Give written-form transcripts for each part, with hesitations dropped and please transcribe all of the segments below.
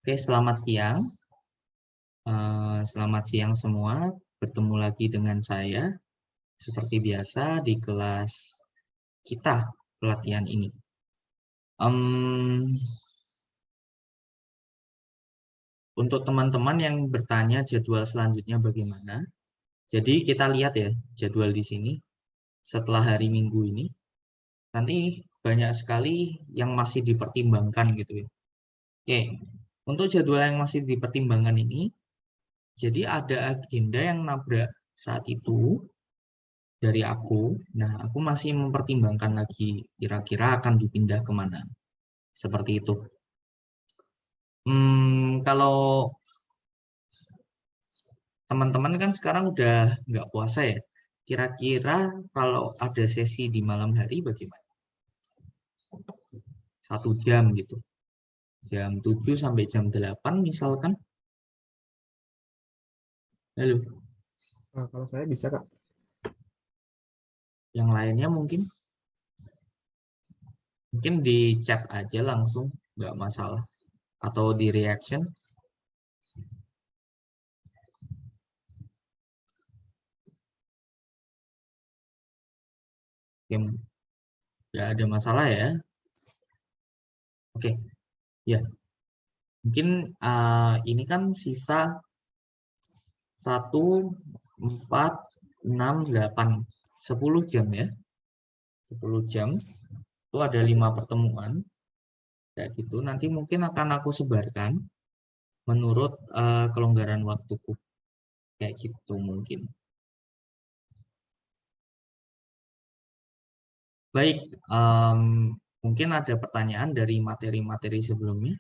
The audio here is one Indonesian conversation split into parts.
Oke, selamat siang. Selamat siang semua. Bertemu lagi dengan saya seperti biasa di kelas kita pelatihan ini. Untuk teman-teman yang bertanya jadwal selanjutnya bagaimana, jadi kita lihat ya jadwal di sini setelah hari Minggu ini. Nanti banyak sekali yang masih dipertimbangkan gitu ya. Oke, untuk jadwal yang masih dipertimbangkan ini, jadi ada agenda yang nabrak saat itu dari aku. Nah, aku masih mempertimbangkan lagi kira-kira akan dipindah kemana. Seperti itu. Kalau teman-teman kan sekarang udah nggak puasa ya. Kira-kira kalau ada sesi di malam hari bagaimana? 1 jam gitu. Jam 7 sampai jam 8 misalkan. Halo, Nah, kalau saya bisa, Kak. yang lainnya mungkin di chat aja langsung, nggak masalah. Atau di reaction. Yang nggak ada masalah ya. Oke, ya. Mungkin ini kan sisa 1, 4, 6, 8, 10 jam ya. 10 jam itu ada 5 pertemuan kayak gitu. Nanti mungkin akan aku sebarkan menurut kelonggaran waktuku kayak gitu mungkin. Baik, mungkin ada pertanyaan dari materi-materi sebelumnya.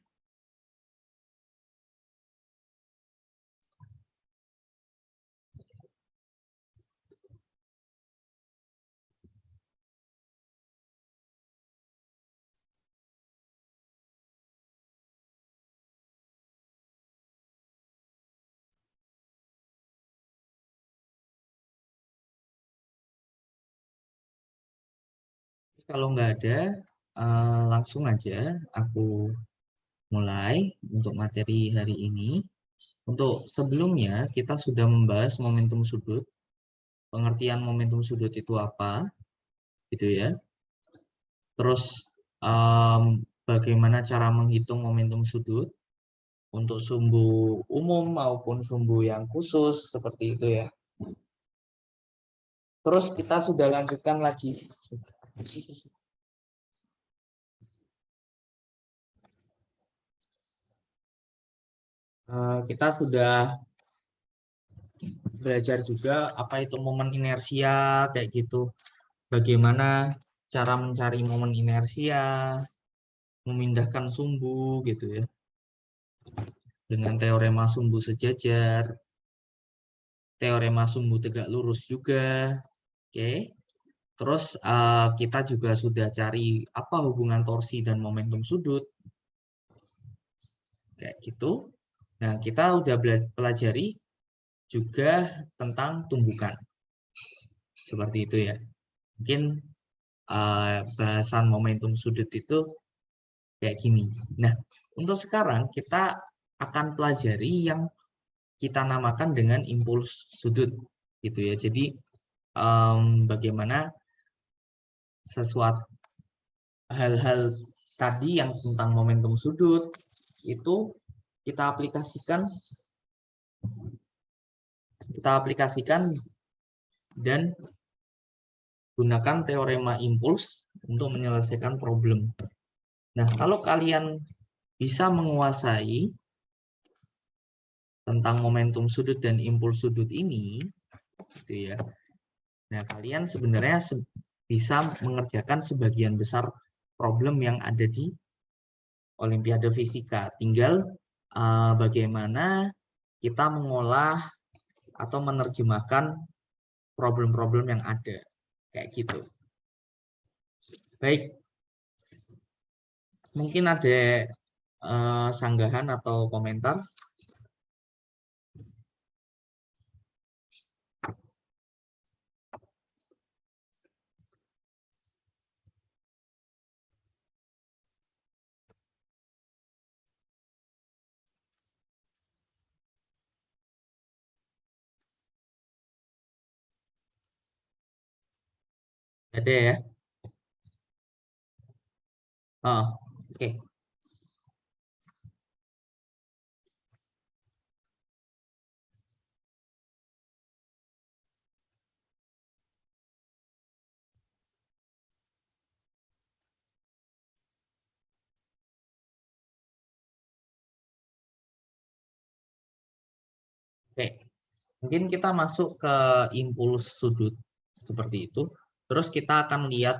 Kalau nggak ada, langsung aja aku mulai untuk materi hari ini. Untuk sebelumnya, kita sudah membahas momentum sudut, pengertian momentum sudut itu apa, gitu ya. Terus, bagaimana cara menghitung momentum sudut untuk sumbu umum maupun sumbu yang khusus, seperti itu ya. Terus kita sudah lanjutkan lagi. Kita sudah belajar juga apa itu momen inersia kayak gitu. Bagaimana cara mencari momen inersia, memindahkan sumbu gitu ya. Dengan teorema sumbu sejajar, teorema sumbu tegak lurus juga. Oke. Terus kita juga sudah cari apa hubungan torsi dan momentum sudut. Kayak gitu. Nah, kita udah pelajari juga tentang tumbukan. Seperti itu ya. Mungkin bahasan momentum sudut itu kayak gini. Nah, untuk sekarang kita akan pelajari yang kita namakan dengan impuls sudut gitu ya. Jadi bagaimana sesuatu hal-hal tadi yang tentang momentum sudut itu kita aplikasikan dan gunakan teorema impuls untuk menyelesaikan problem. Nah, kalau kalian bisa menguasai tentang momentum sudut dan impuls sudut ini, gitu ya. Nah, kalian sebenarnya bisa mengerjakan sebagian besar problem yang ada di Olimpiade Fisika. Tinggal bagaimana kita mengolah atau menerjemahkan problem-problem yang ada. Kayak gitu. Baik, mungkin ada sanggahan atau komentar. Ada ya? Oh, oke. Oke. Mungkin kita masuk ke impuls sudut seperti itu. Terus kita akan lihat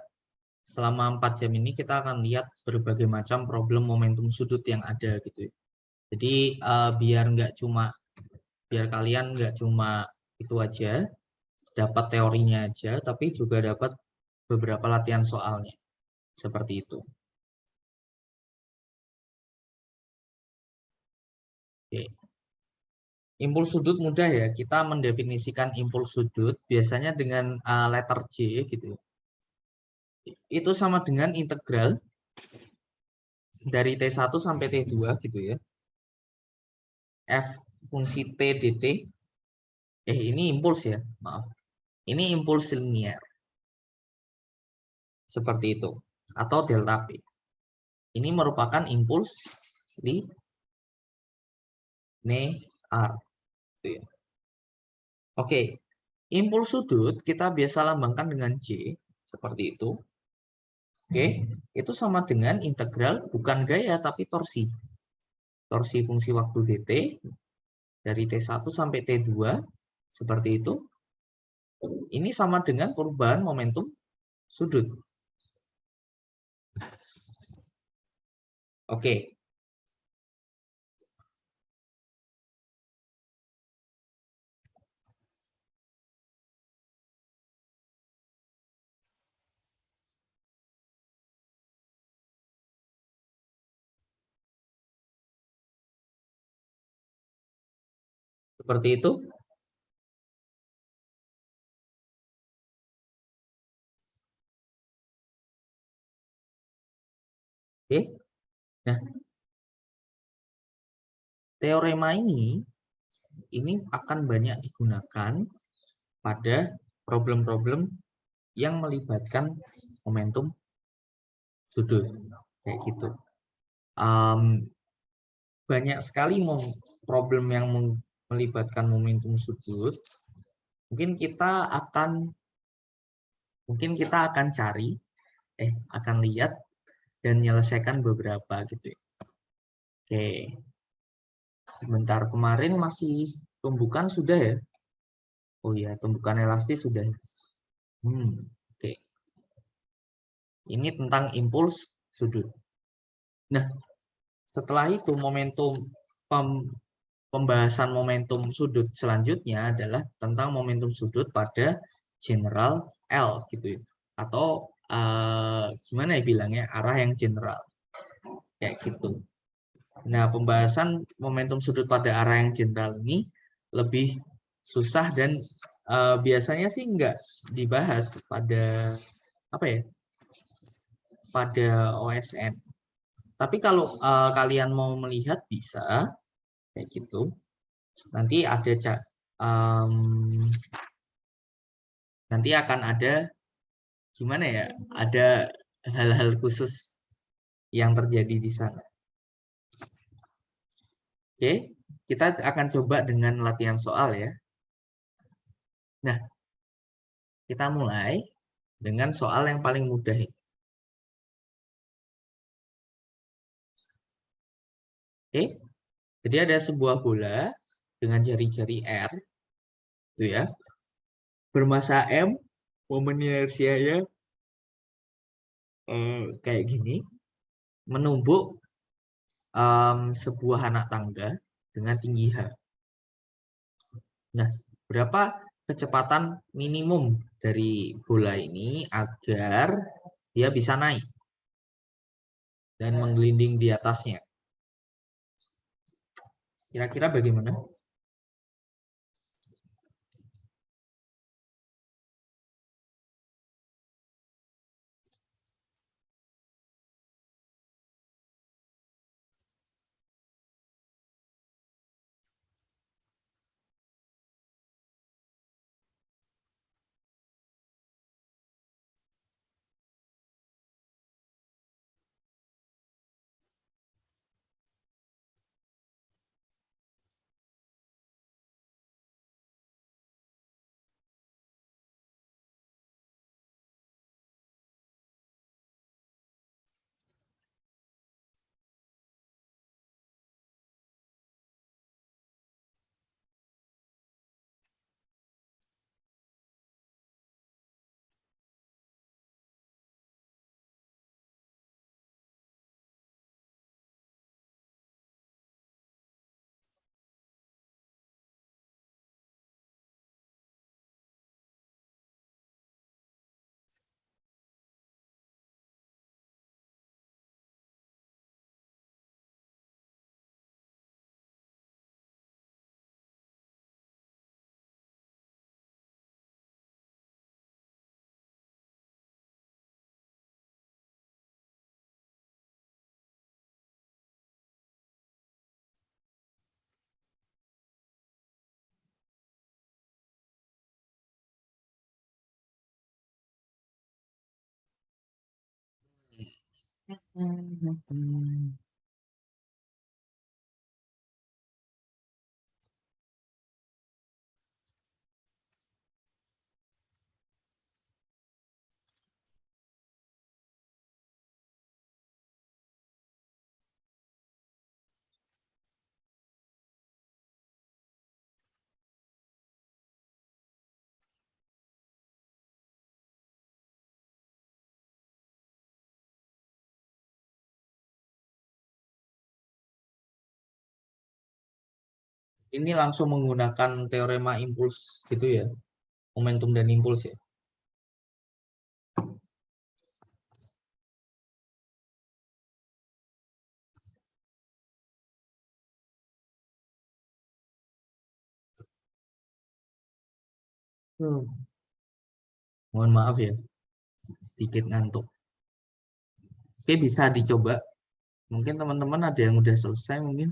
selama 4 jam ini kita akan lihat berbagai macam problem momentum sudut yang ada gitu ya. Jadi biar kalian nggak cuma itu aja, dapat teorinya aja, tapi juga dapat beberapa latihan soalnya. Seperti itu. Oke. Impuls sudut mudah ya. Kita mendefinisikan impuls sudut biasanya dengan letter J gitu ya. Itu sama dengan integral dari T1 sampai T2 gitu ya. F fungsi T dt. Ini impuls ya, maaf. Ini impuls linier. Seperti itu. Atau delta P. Ini merupakan impuls linear. Gitu ya. Oke, impuls sudut kita biasa lambangkan dengan J. Seperti itu. Oke, itu sama dengan integral bukan gaya tapi torsi. Torsi fungsi waktu dt dari T1 sampai T2 seperti itu. Ini sama dengan perubahan momentum sudut. Oke, seperti itu. Oke. Nah, teorema ini akan banyak digunakan pada problem-problem yang melibatkan momentum sudut kayak gitu. Banyak sekali problem yang melibatkan momentum sudut. Mungkin kita akan cari, akan lihat dan menyelesaikan beberapa gitu ya. Oke, sebentar kemarin masih tumbukan sudah ya. Oh ya, tumbukan elastis sudah. Oke. Ini tentang impuls sudut. Nah, setelah itu pembahasan momentum sudut selanjutnya adalah tentang momentum sudut pada general L gitu ya. Atau gimana ya bilangnya, arah yang general. Kayak gitu. Nah, pembahasan momentum sudut pada arah yang general ini lebih susah dan biasanya sih nggak dibahas pada apa ya? Pada OSN. Tapi kalau kalian mau melihat bisa kayak gitu. Nanti nanti akan ada gimana ya? Ada hal-hal khusus yang terjadi di sana. Oke, kita akan coba dengan latihan soal ya. Nah, kita mulai dengan soal yang paling mudah ini. Oke, jadi ada sebuah bola dengan jari-jari R, itu ya, bermasa M, momen inersianya kayak gini, menumbuk sebuah anak tangga dengan tinggi H. Nah, berapa kecepatan minimum dari bola ini agar dia bisa naik dan menggelinding di atasnya? Kira-kira bagaimana? Ini langsung menggunakan teorema impuls gitu ya, momentum dan impuls ya. Mohon maaf ya, sedikit ngantuk. Oke, bisa dicoba. Mungkin teman-teman ada yang udah selesai mungkin.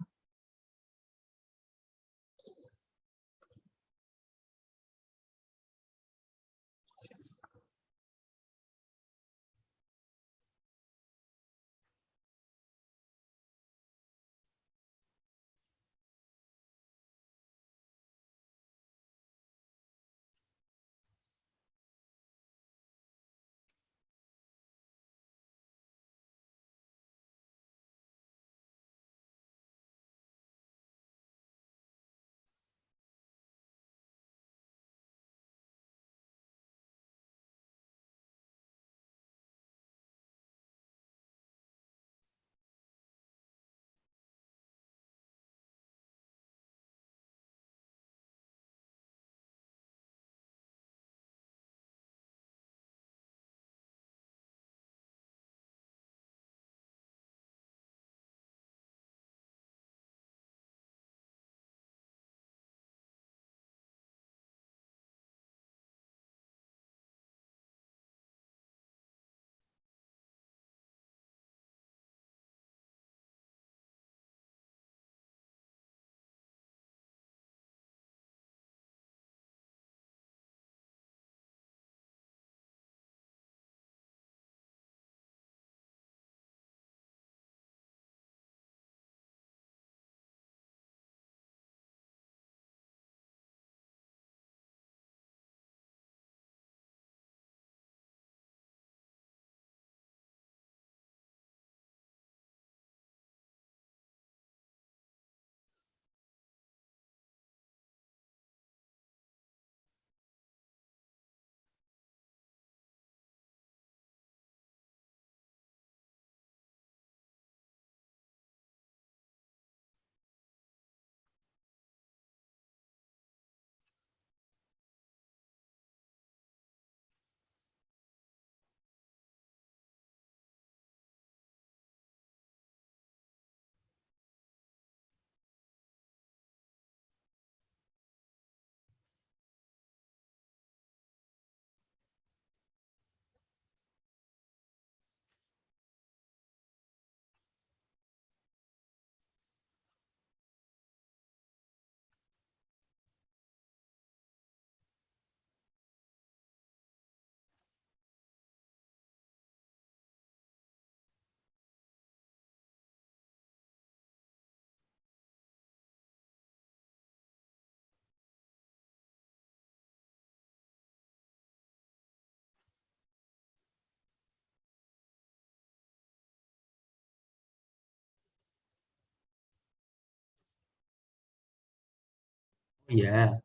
Oh ya,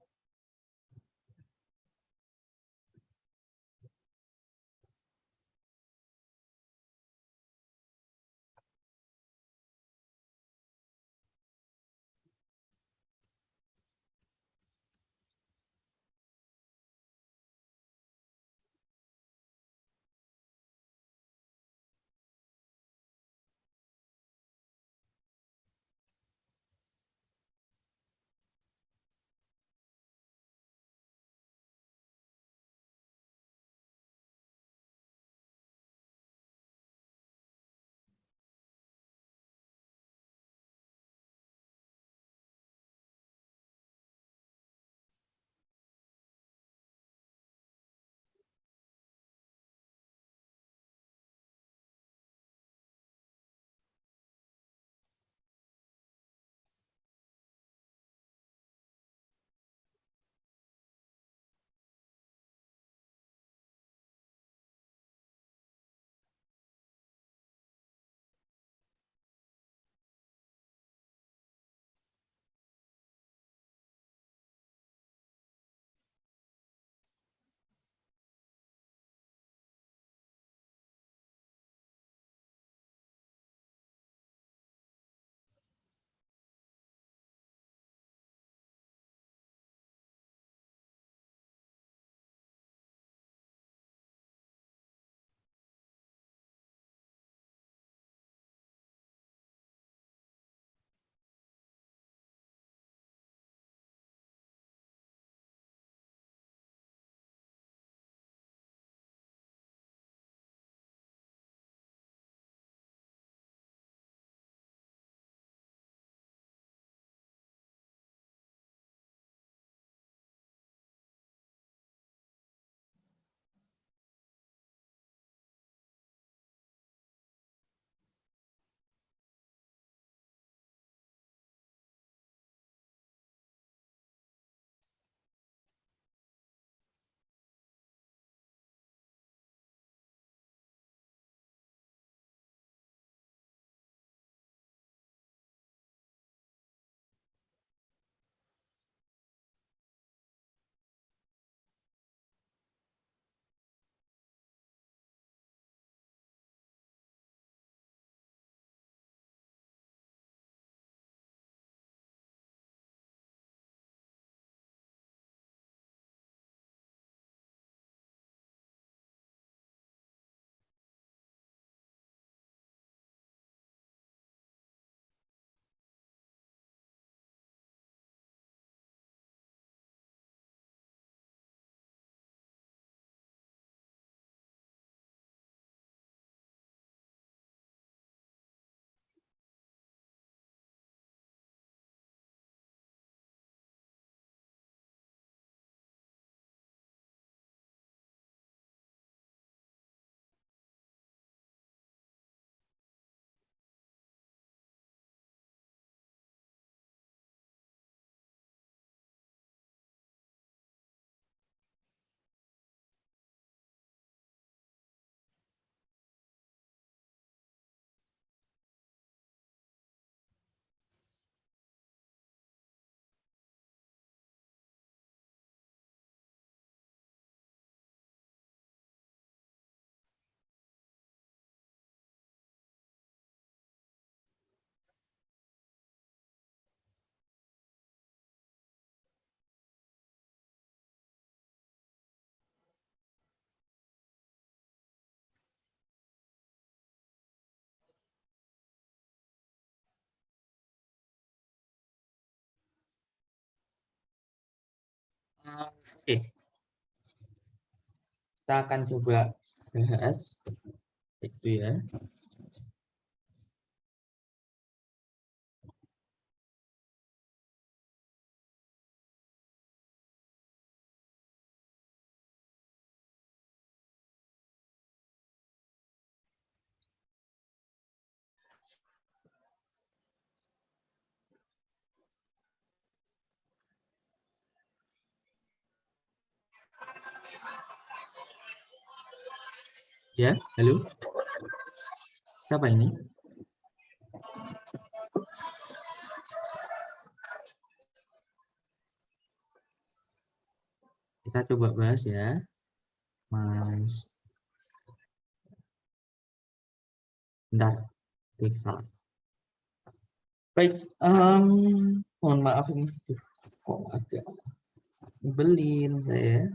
Oke, kita akan coba bahas itu ya. Ya, halo. Siapa ini? Kita coba bahas ya, Mas. Bentar, klik salah. Baik, mohon maaf ini. Kok agak nyebelin saya.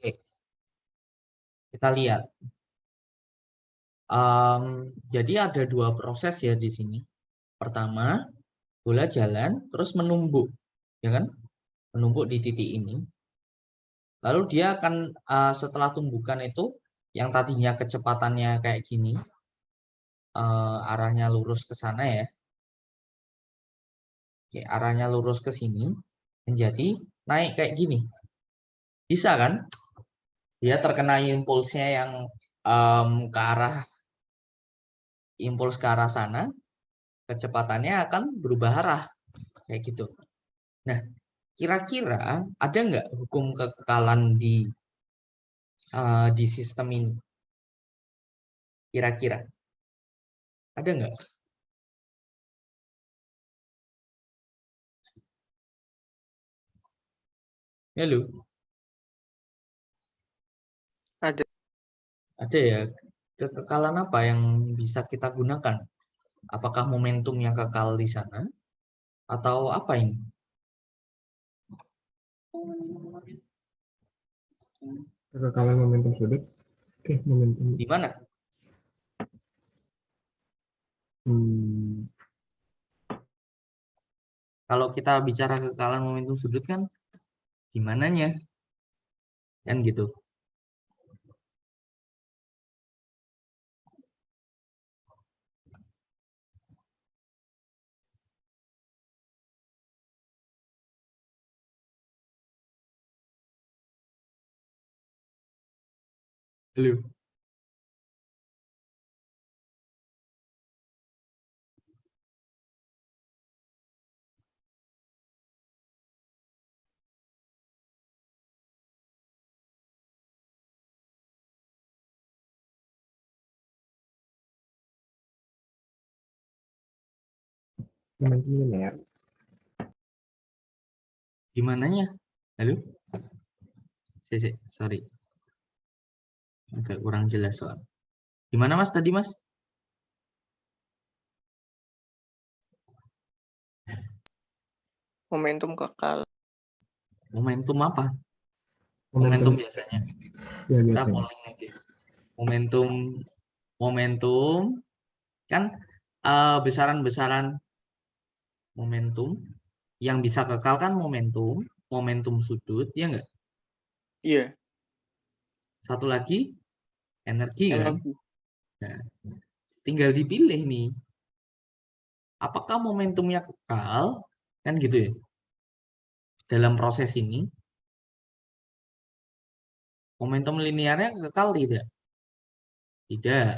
Oke, kita lihat. Jadi ada dua proses ya di sini. Pertama, bola jalan terus menumbuk, ya kan? Menumbuk di titik ini. Lalu dia akan setelah tumbukan itu yang tadinya kecepatannya kayak gini, arahnya lurus ke sana ya. Oke, arahnya lurus ke sini menjadi naik kayak gini. Bisa kan? Dia terkena impulsnya yang ke arah impuls ke arah sana, kecepatannya akan berubah arah kayak gitu. Nah, kira-kira ada nggak hukum kekekalan di sistem ini? Kira-kira ada nggak? Halo, Ada. ada ya. Kekekalan apa yang bisa kita gunakan? Apakah momentum yang kekal di sana atau apa ini? Kekekalan momentum sudut. Oke, momentum. Di mana? Hmm, Kalau kita bicara kekekalan momentum sudut kan di mananya? Kan gitu. Halo. momentum linear. Di mananya? Halo? Sorry. Agak kurang jelas soal. Di mana Mas tadi Mas? Momentum kekal. Momentum apa? Momentum biasanya. ya Kita biasanya. polling aja. Momentum momentum kan besaran-besaran momentum yang bisa kekal kan momentum sudut, ya enggak? Iya, Satu lagi energi kan. energi. Nah, tinggal dipilih nih. Apakah momentumnya kekal? Kan gitu ya. Dalam proses ini, momentum linearnya kekal tidak? Tidak.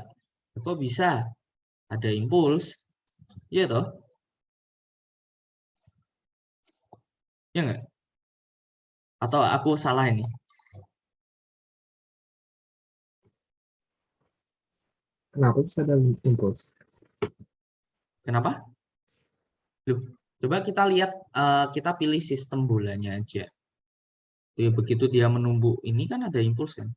Kok bisa? Ada impuls. Iya toh? Ya enggak? Atau aku salah ini? Kenapa bisa ada impuls? Kenapa? Loh, coba kita lihat, kita pilih sistem bolanya aja. Jadi begitu dia menumbuk ini kan ada impuls kan?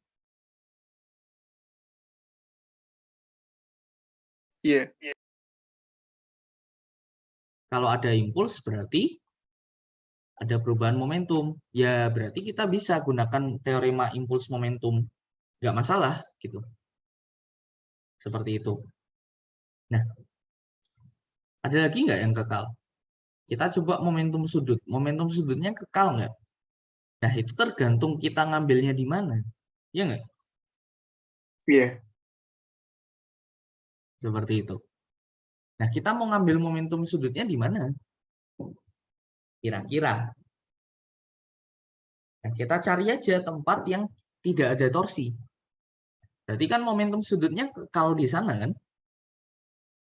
Iya. Kalau ada impuls berarti ada perubahan momentum. Ya berarti kita bisa gunakan teorema impuls momentum. Nggak masalah gitu. Seperti itu. Nah, ada lagi nggak yang kekal? Kita coba momentum sudut. Momentum sudutnya kekal nggak? Nah, itu tergantung kita ngambilnya di mana. Ya nggak? Iya. Seperti itu. Nah, kita mau ngambil momentum sudutnya di mana? Kira-kira. Nah, kita cari aja tempat yang tidak ada torsi. Berarti kan momentum sudutnya kekal di sana kan?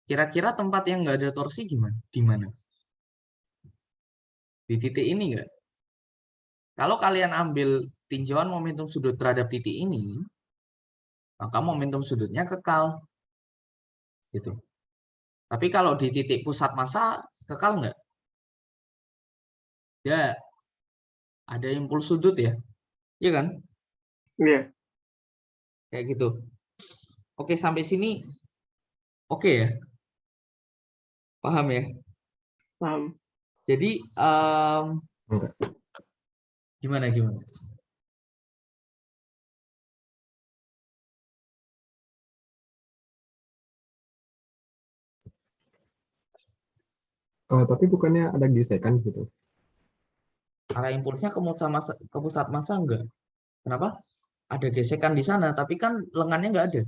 Kira-kira tempat yang nggak ada torsi gimana? Di mana? Di titik ini nggak? Kalau kalian ambil tinjauan momentum sudut terhadap titik ini, maka momentum sudutnya kekal. Gitu. Tapi kalau di titik pusat massa, kekal nggak? Ya, ada impuls sudut ya. Iya kan? Iya. Kayak gitu. Oke, sampai sini oke ya? Paham ya? Paham. Jadi, Enggak. gimana? Tapi bukannya ada gesekan gitu? Arah impulsnya ke pusat massa enggak? Kenapa? Ada gesekan di sana, tapi kan lengannya nggak ada.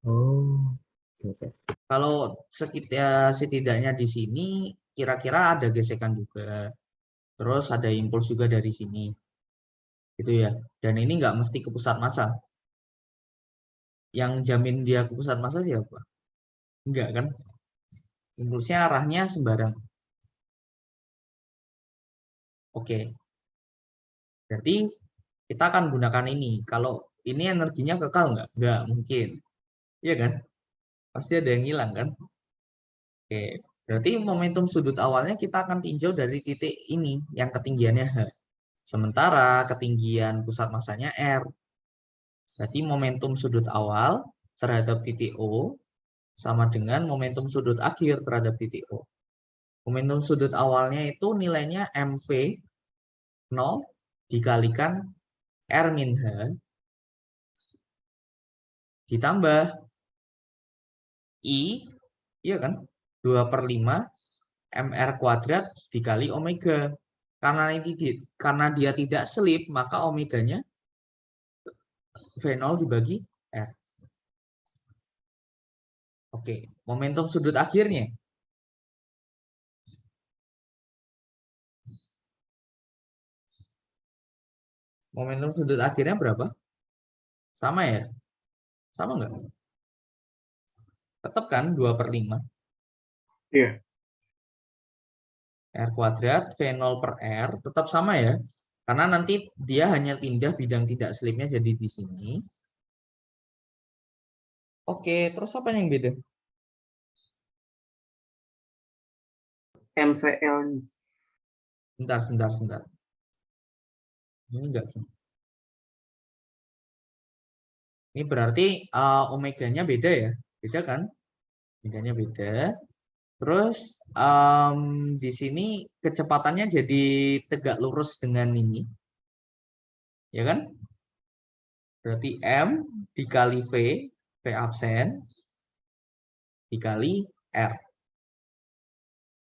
Oh, oke. Kalau setidaknya di sini kira-kira ada gesekan juga. Terus ada impuls juga dari sini. Gitu ya. Dan ini nggak mesti ke pusat massa. Yang jamin dia ke pusat massa siapa? Enggak kan? Impulsnya arahnya sembarang. Oke. Berarti kita akan gunakan ini. Kalau ini energinya kekal nggak? Nggak mungkin. Iya kan? Pasti ada yang hilang kan? Oke. Berarti momentum sudut awalnya kita akan tinjau dari titik ini yang ketinggiannya H. Sementara ketinggian pusat massanya R. Berarti momentum sudut awal terhadap titik O sama dengan momentum sudut akhir terhadap titik O. Momentum sudut awalnya itu nilainya MV 0 dikalikan R min H ditambah I, iya kan? 2/5 MR kuadrat dikali omega. Karena dia tidak selip, maka omeganya V0 dibagi R. Oke, momentum sudut akhirnya. Momentum sudut akhirnya berapa? Sama ya? Sama nggak? Tetap kan 2/5. Iya. R kuadrat V0 per R tetap sama ya. Karena nanti dia hanya pindah bidang tidak selipnya jadi di sini. Oke, terus apa yang beda? MVL. Sebentar. Ini enggak. Ini berarti omeganya beda ya? Beda kan? Omeganya beda. Terus di sini kecepatannya jadi tegak lurus dengan ini. Ya kan? Berarti M dikali V absen, dikali R.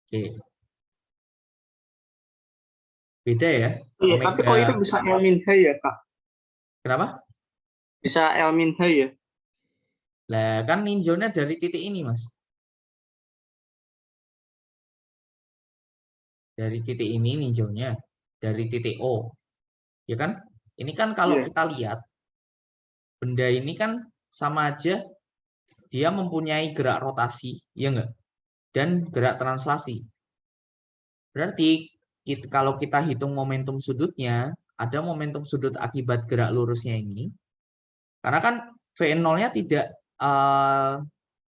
Oke. Beda ya? Iya, tapi kok itu bisa L min H ya, Kak? Kenapa? Bisa L min H ya? Lah kan ninjaunya dari titik ini, Mas. Dari titik ini ninjaunya. Dari titik O. Ya kan? Ini kan kalau Iya. kita lihat, benda ini kan sama aja dia mempunyai gerak rotasi, ya enggak? Dan gerak translasi. Berarti kalau kita hitung momentum sudutnya, ada momentum sudut akibat gerak lurusnya ini. Karena kan V0-nya tidak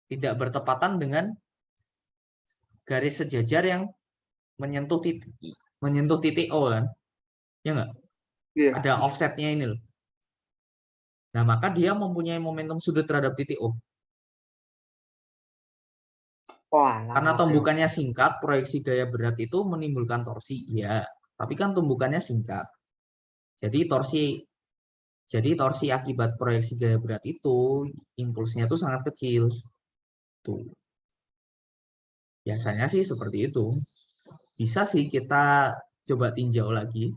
tidak bertepatan dengan garis sejajar yang menyentuh titik O kan, ya nggak? Iya. Ada offsetnya ini loh. Nah, maka dia mempunyai momentum sudut terhadap titik O. Wah, Karena oke. tumbukannya singkat, proyeksi gaya berat itu menimbulkan torsi, ya. Tapi kan tumbukannya singkat. Jadi torsi akibat proyeksi gaya berat itu impulsnya itu sangat kecil. Tuh. Biasanya sih seperti itu. Bisa sih kita coba tinjau lagi.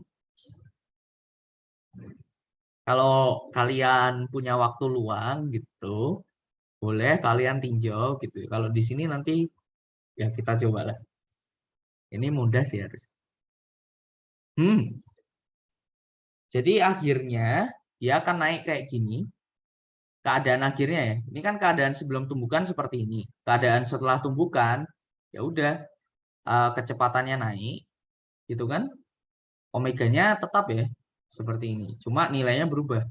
Kalau kalian punya waktu luang gitu, boleh kalian tinjau gitu. Kalau di sini nanti ya kita cobalah. Ini mudah sih harus. Jadi akhirnya dia akan naik kayak gini. Keadaan akhirnya ya. Ini kan keadaan sebelum tumbukan seperti ini. Keadaan setelah tumbukan ya udah kecepatannya naik gitu kan. Omeganya tetap ya seperti ini. Cuma nilainya berubah.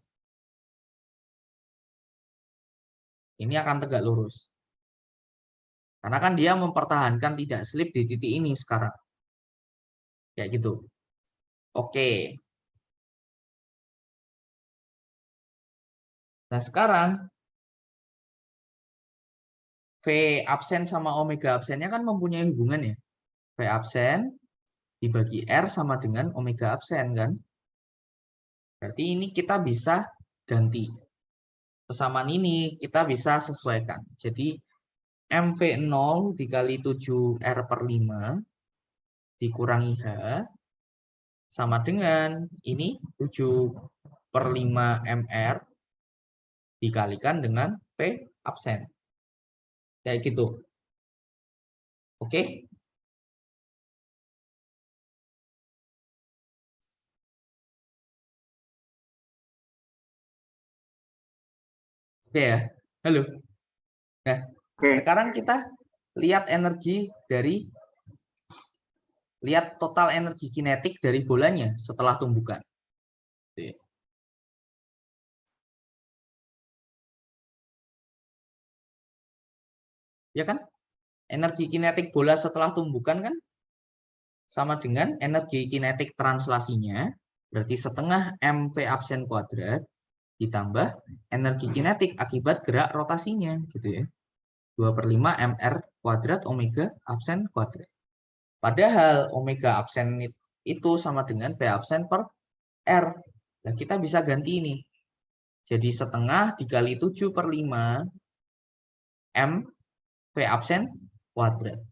Ini akan tegak lurus. Karena kan dia mempertahankan tidak slip di titik ini sekarang. Kayak gitu. Oke. Nah, sekarang V absen sama omega absennya kan mempunyai hubungan ya. V absen dibagi R sama dengan omega absen kan. Berarti ini kita bisa ganti. Persamaan ini kita bisa sesuaikan. Jadi MV0 dikali 7R per 5 dikurangi H sama dengan ini 7 per 5 MR dikalikan dengan V absen. Kayak gitu. Oke? Oke ya. Halo. Nah, Oke. sekarang kita lihat total energi kinetik dari bolanya setelah tumbukan. Ya kan? Energi kinetik bola setelah tumbukan kan sama dengan energi kinetik translasinya, berarti setengah MV absen kuadrat ditambah energi kinetik akibat gerak rotasinya, gitu ya. 2/5 MR kuadrat omega absen kuadrat. Padahal omega absen itu sama dengan V absen per R. Nah, kita bisa ganti ini. Jadi setengah dikali 7/5 M V absen kuadrat.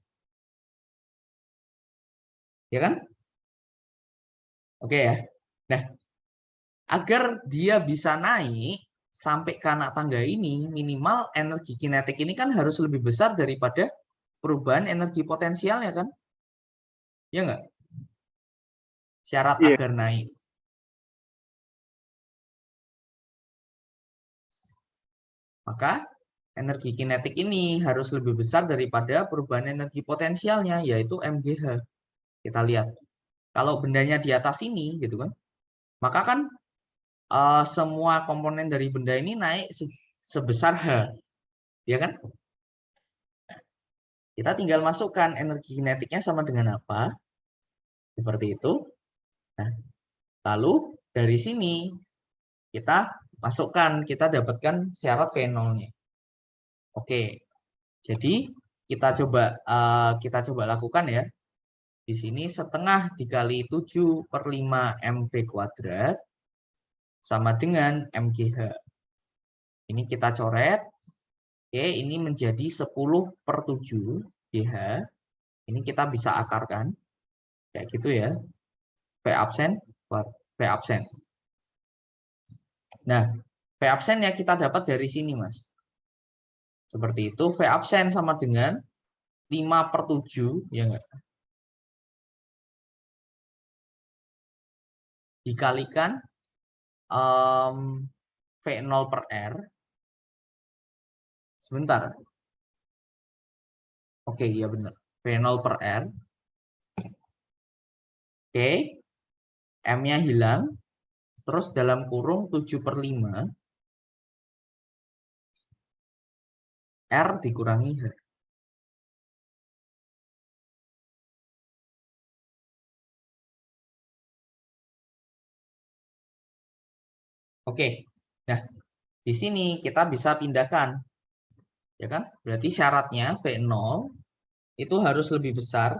Ya kan? Oke ya. Nah, agar dia bisa naik sampai ke anak tangga ini, minimal energi kinetik ini kan harus lebih besar daripada perubahan energi potensialnya kan? Ya enggak? Syarat Iya. agar naik. Maka energi kinetik ini harus lebih besar daripada perubahan energi potensialnya, yaitu MGH. Kita lihat. Kalau bendanya di atas ini, gitu kan, maka kan semua komponen dari benda ini naik sebesar H. Ya kan? Kita tinggal masukkan energi kinetiknya sama dengan apa. Seperti itu. Nah, lalu dari sini kita masukkan, kita dapatkan syarat V0-nya. Oke. Jadi kita coba lakukan ya. Di sini setengah dikali 7/5 MV kuadrat sama dengan MGH. Ini kita coret. Oke, ini menjadi 10/7 GH. Ini kita bisa akarkan. Kayak gitu ya. V absen, V absen. Nah, V absen yang kita dapat dari sini, Mas. Seperti itu, V absen sama dengan 5/7, ya enggak? Dikalikan V0 per R. Sebentar. Oke, iya benar. V0 per R. Oke. M-nya hilang. Terus dalam kurung 7/5. R dikurangi H. Oke, nah di sini kita bisa pindahkan, ya kan? Berarti syaratnya V0 itu harus lebih besar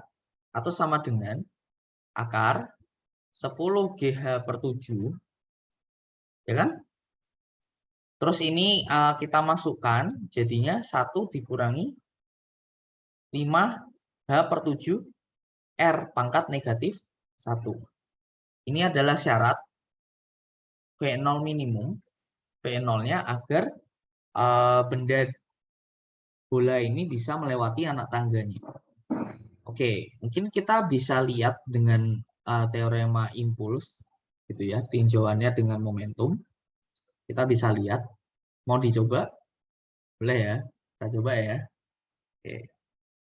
atau sama dengan akar 10 GH per 7, ya kan? Terus ini kita masukkan, jadinya 1 dikurangi 5H per 7 R pangkat negatif 1. Ini adalah syarat V0 minimum, V0-nya agar benda bola ini bisa melewati anak tangganya. Oke, mungkin kita bisa lihat dengan teorema impuls, gitu ya, tinjauannya dengan momentum. Kita bisa lihat, mau dicoba? Boleh ya, kita coba ya. Oke.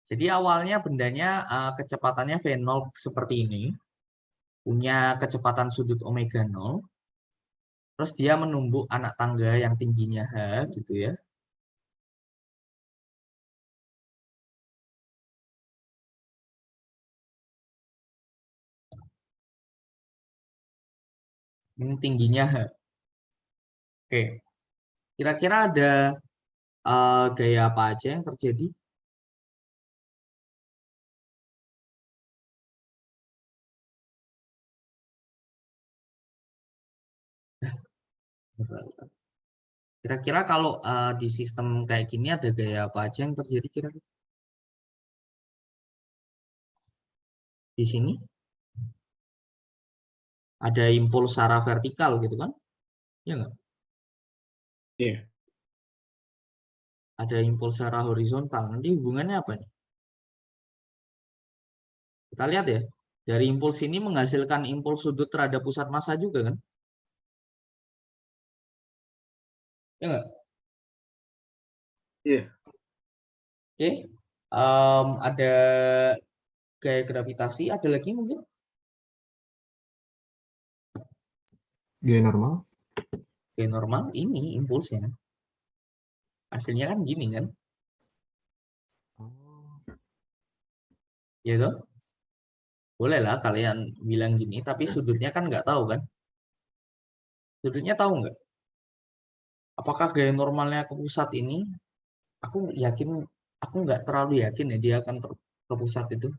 Jadi awalnya bendanya kecepatannya V0 seperti ini, punya kecepatan sudut omega 0, terus dia menumbuk anak tangga yang tingginya H, gitu ya. Ini tingginya H. Oke, kira-kira ada gaya apa aja yang terjadi? Kira-kira kalau di sistem kayak gini ada gaya apa aja yang terjadi kira-kira? Di sini ada impuls secara vertikal gitu kan? Ya nggak? Iya. Ada impuls secara horizontal. Nanti hubungannya apa nih? Kita lihat ya. Dari impuls ini menghasilkan impuls sudut terhadap pusat massa juga kan? Ya nggak? Iya. Oke. Ada gaya gravitasi. Ada lagi mungkin? Gaya normal. Gaya normal. Ini impulsnya. Hasilnya kan gini kan? Oh, Ya toh? Boleh lah kalian bilang gini. Tapi sudutnya kan nggak tahu kan? Sudutnya tahu nggak? Apakah gaya normalnya ke pusat ini? Aku yakin, aku nggak terlalu yakin ya dia akan ke pusat itu.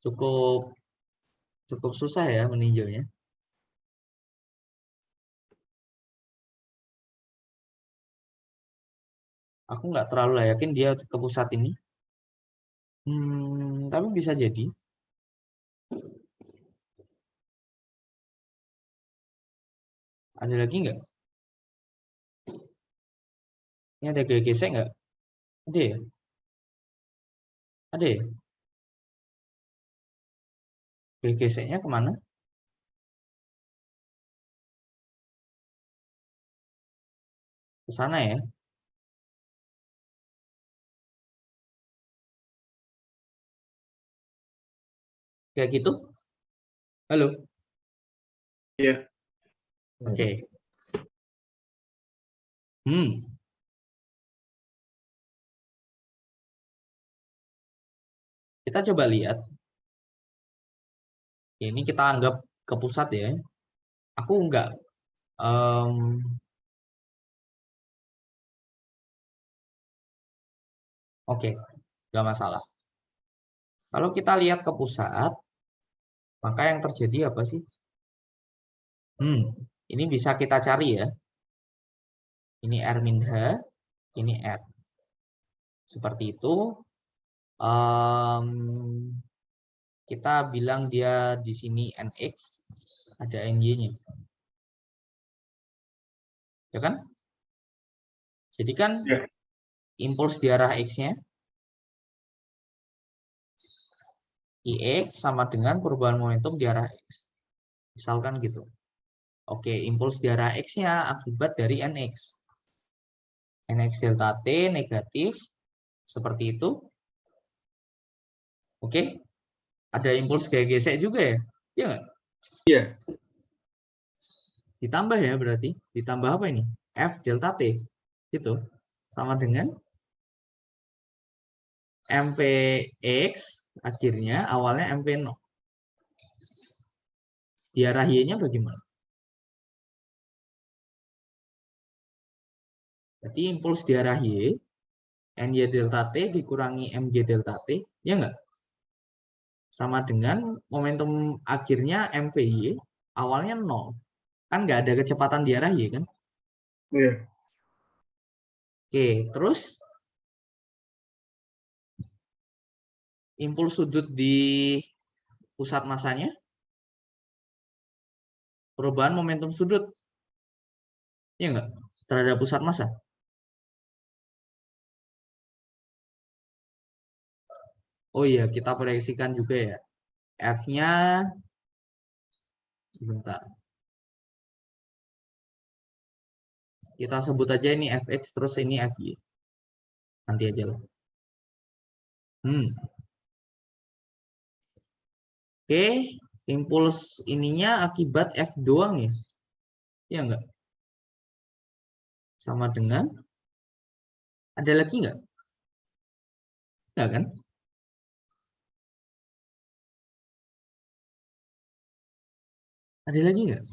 Cukup cukup susah ya meninjaunya. Aku nggak terlalu yakin dia ke pusat ini. Tapi bisa jadi. Ada lagi nggak? Ini ada gaya gesek nggak? Ada ya? Ada ya? Gaya geseknya kemana? Ke sana ya? Kayak gitu? Halo? Iya. Oke. Hmm. Kita coba lihat. Ini kita anggap ke pusat ya. Aku nggak. Oke, nggak masalah. Kalau kita lihat ke pusat, maka yang terjadi apa sih? Ini bisa kita cari ya. Ini R min H, ini R. Seperti itu. Kita bilang dia di sini NX, ada NY-nya. Ya kan? Jadi kan Ya. impuls di arah X-nya IX sama dengan perubahan momentum di arah X. Misalkan gitu. Oke, impuls di arah X-nya akibat dari NX. NX delta T negatif. Seperti itu. Oke. Ada impuls gaya gesek juga ya? Iya nggak? Iya. Ditambah ya berarti. Ditambah apa ini? F delta T. Gitu. Sama dengan MVX akhirnya awalnya MV0. Di arah Y-nya bagaimana? Berarti impuls di arah Y, NY delta T dikurangi MG delta T, ya enggak? Sama dengan momentum akhirnya MVY awalnya 0. Kan nggak ada kecepatan di arah Y kan? Iya. Oke, terus impuls sudut di pusat masanya, perubahan momentum sudut, ya enggak? Terhadap pusat massa. Oh iya, kita proyeksikan juga ya. F-nya, sebentar. Kita sebut aja ini Fx, terus ini Fy. Nanti aja lah. Oke, impuls ininya akibat F doang ya? Ya enggak? Sama dengan, ada lagi enggak? Enggak kan? Ada lagi enggak?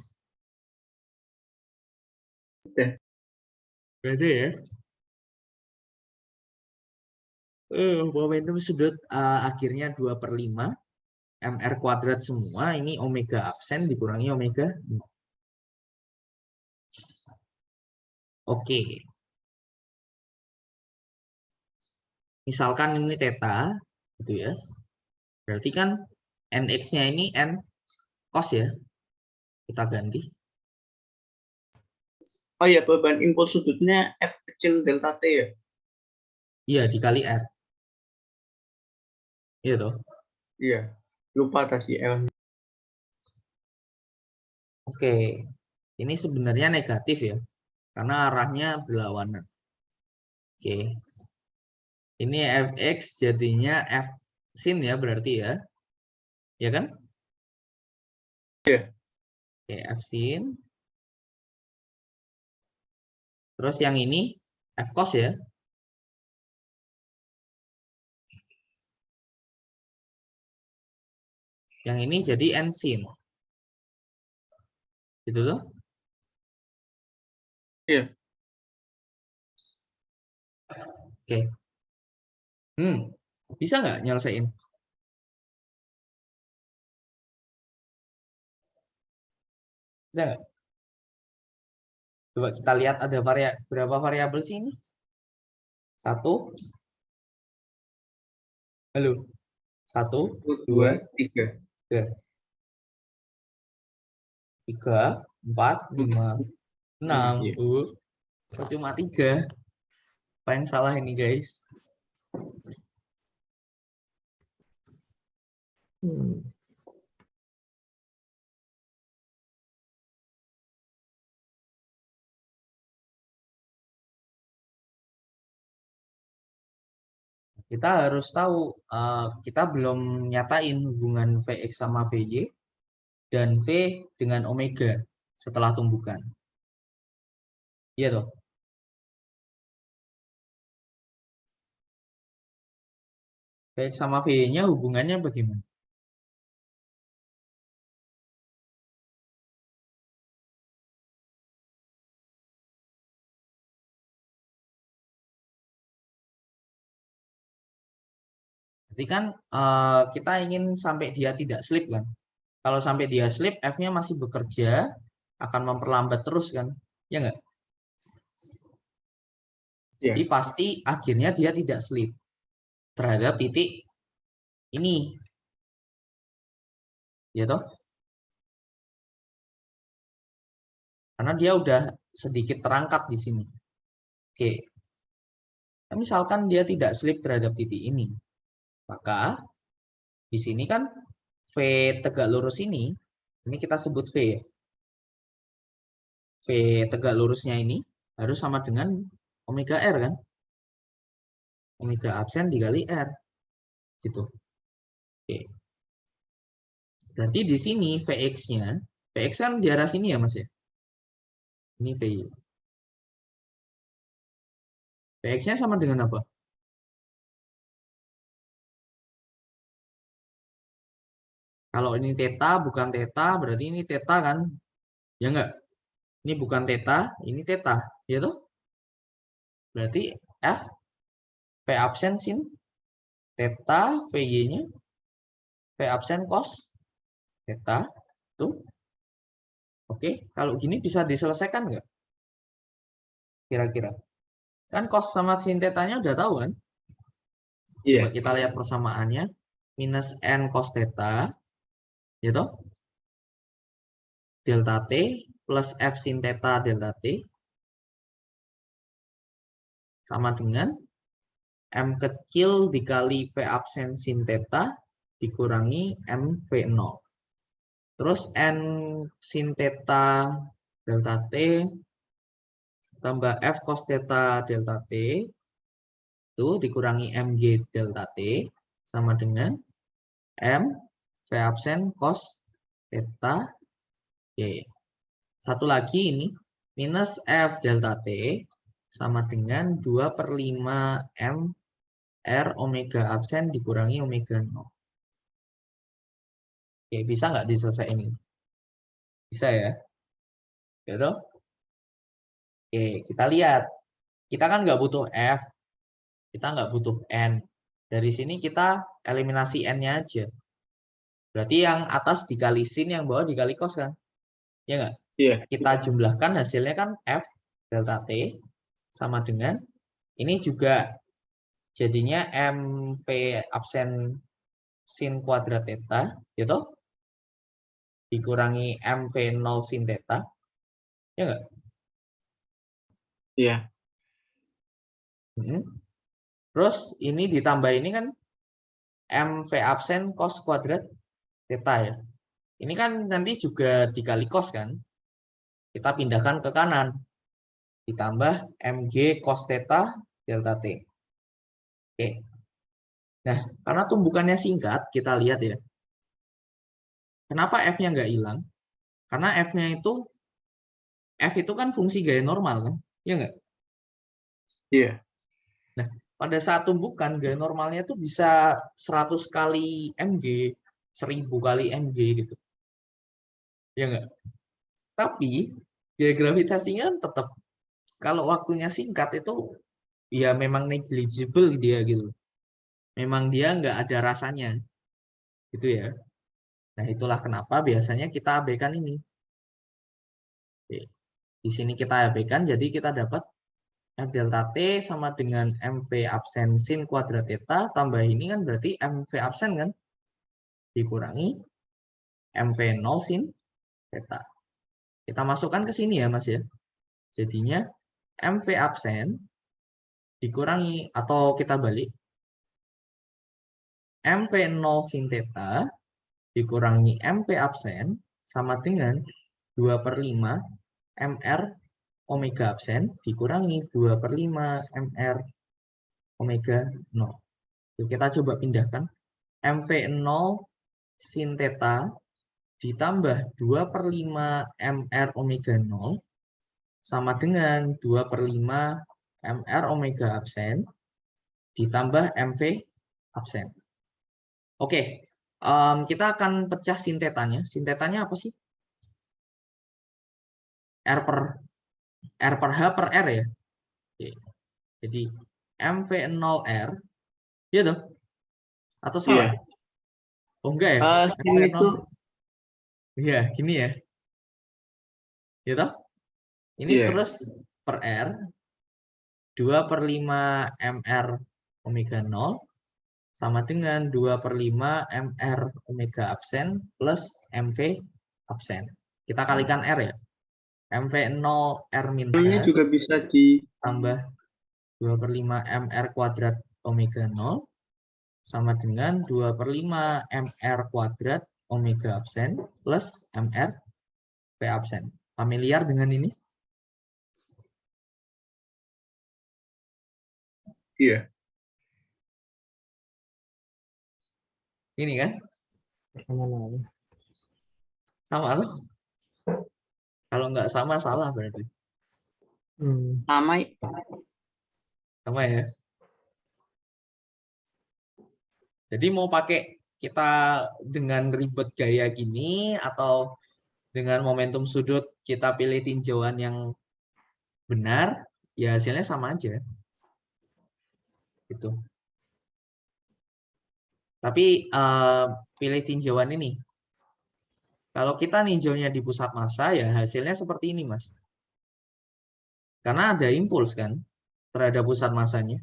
Ada ya? Momentum sudut akhirnya 2/5 MR kuadrat semua, ini omega absen dikurangi omega. Oke. Misalkan ini theta, gitu ya. Berarti kan NX-nya ini N cos ya. Kita ganti. Oh iya, beban impuls sudutnya F kecil delta T ya? Iya, dikali R. Iya toh. Iya. Lupa tadi L. Oke. Ini sebenarnya negatif ya. Karena arahnya berlawanan. Oke. Ini Fx jadinya F sin ya berarti ya. Ya kan? Iya. Oke, F sin. Terus yang ini F cos ya. Yang ini jadi N sin. Gitu loh. Iya. Oke. Bisa nggak nyelesain? Bisa nggak? Coba kita lihat ada berapa variabel sih ini? 1. Halo. 1, 2, 3. 3, 4, 5, 6. Iya. Cuma 3. Apa yang salah ini guys? Kita harus tahu, kita belum nyatain hubungan Vx sama Vy dan V dengan omega setelah tumbukan. Iya toh? Vx sama Vy-nya hubungannya bagaimana? Berarti kan kita ingin sampai dia tidak slip kan? Kalau sampai dia slip, F-nya masih bekerja, akan memperlambat terus kan? Ya nggak? Jadi pasti akhirnya dia tidak slip terhadap titik ini. Ya toh? Karena dia udah sedikit terangkat di sini. Oke. Nah, misalkan dia tidak slip terhadap titik ini, maka di sini kan V tegak lurus ini kita sebut V ya. V tegak lurusnya ini harus sama dengan omega R kan? Omega absen dikali R. Gitu. Oke. Berarti di sini Vx-nya, Vx kan di arah sini ya Mas ya? Ini VY. Vx-nya sama dengan apa? Kalau ini theta bukan theta, berarti ini theta kan? Ya enggak? Ini bukan theta, ini theta, ya toh? Berarti F V absen sin theta, VY-nya V absen cos theta, tuh. Oke, kalau gini bisa diselesaikan nggak? Kira-kira. Kan cos sama sin theta-nya udah tahu kan? Coba Iya. kita lihat persamaannya. Minus N cos theta, gitu. Delta T plus F sin theta delta T sama dengan M kecil dikali V absen sin theta dikurangi M V0. Terus N sin theta delta T tambah F cos theta delta T itu dikurangi MG delta T sama dengan M V absen cos theta Y. Satu lagi ini minus F delta T sama dengan 2/5 M R omega absen dikurangi omega 0. Oke, bisa nggak diselesaikan ini? Bisa ya? Gitu? Oke, kita lihat. Kita kan nggak butuh F. Kita nggak butuh N. Dari sini kita eliminasi N-nya aja. Berarti yang atas dikali sin, yang bawah dikali cos kan? Ya nggak? Iya. Kita jumlahkan hasilnya kan F delta T sama dengan ini juga jadinya MV absen sin kuadrat theta, gitu? Dikurangi MV0 sin theta. Ya nggak? Iya. Terus ini ditambah ini kan MV absen cos kuadrat theta ya. Ini kan nanti juga dikali cos kan. Kita pindahkan ke kanan. Ditambah MG cos theta delta T. Oke. Nah, karena tumbukannya singkat, kita lihat ya. Kenapa F-nya nggak hilang? Karena F-nya itu, F itu kan fungsi gaya normal kan? Ya nggak? Iya. Nah, pada saat tumbukan, gaya normalnya itu bisa 100 kali MG, 1000 kali MG gitu. Ya nggak? Tapi, gaya gravitasinya kan tetap, kalau waktunya singkat itu, ya memang negligible dia gitu. Memang dia nggak ada rasanya. Gitu ya. Nah, itulah kenapa biasanya kita abaikan ini. Oke. Di sini kita abaikan, jadi kita dapat F delta T sama dengan MV absen sin kuadrat theta, tambah ini kan berarti MV absen kan, dikurangi MV0 sin theta. Kita masukkan ke sini ya Mas ya. Jadinya MV absen dikurangi, atau kita balik, MV0 sin theta dikurangi MV absen sama dengan 2/5 MR omega absen dikurangi 2/5 MR omega 0. Kita coba pindahkan. MV0 sin theta ditambah 2/5 MR omega 0 sama dengan 2/5 MR omega absen ditambah MV absen. Oke, kita akan pecah sin tetanya. Sin tetanya apa sih? R per H per R ya. Oke. Jadi MV0R, ya toh? Atau salah? Iya. Oh enggak ya? Sin MV0. itu Iya, gini ya. Ya toh? Ini iya. terus per R 2/5 MR omega 0 sama dengan 2/5 MR omega absen plus MV absen. Kita kalikan R ya. MV0 R min Namanya R juga bisa di tambah 2/5 MR kuadrat omega 0 sama dengan 2/5 MR kuadrat omega absen plus MR V absen. Familiar dengan ini? iya. Ini kan? Persamaan. Sama atau? Kalau nggak sama, salah berarti. Nama Sama ya. Jadi mau pakai kita dengan ribet gaya gini atau dengan momentum sudut kita pilih tinjauan yang benar, ya hasilnya sama aja. Gitu. Tapi pilih tinjauan ini. Kalau kita ninjaunya di pusat massa, ya hasilnya seperti ini, Mas. Karena ada impuls kan terhadap pusat massanya.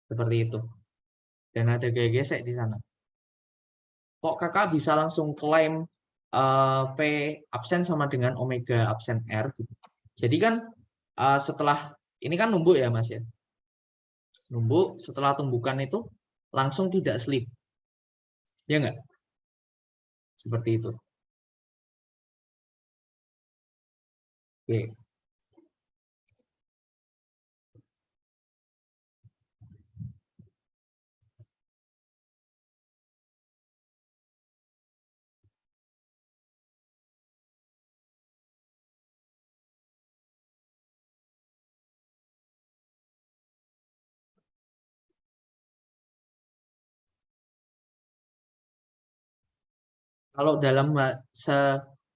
Seperti itu. Dan ada gaya gesek di sana. Kok kakak bisa langsung klaim V absen sama dengan omega absen R gitu. Jadi kan setelah ini kan numbuk ya Mas ya. Numbuk setelah tumbukan itu langsung tidak slip. Ya enggak? Seperti itu. Oke. Kalau dalam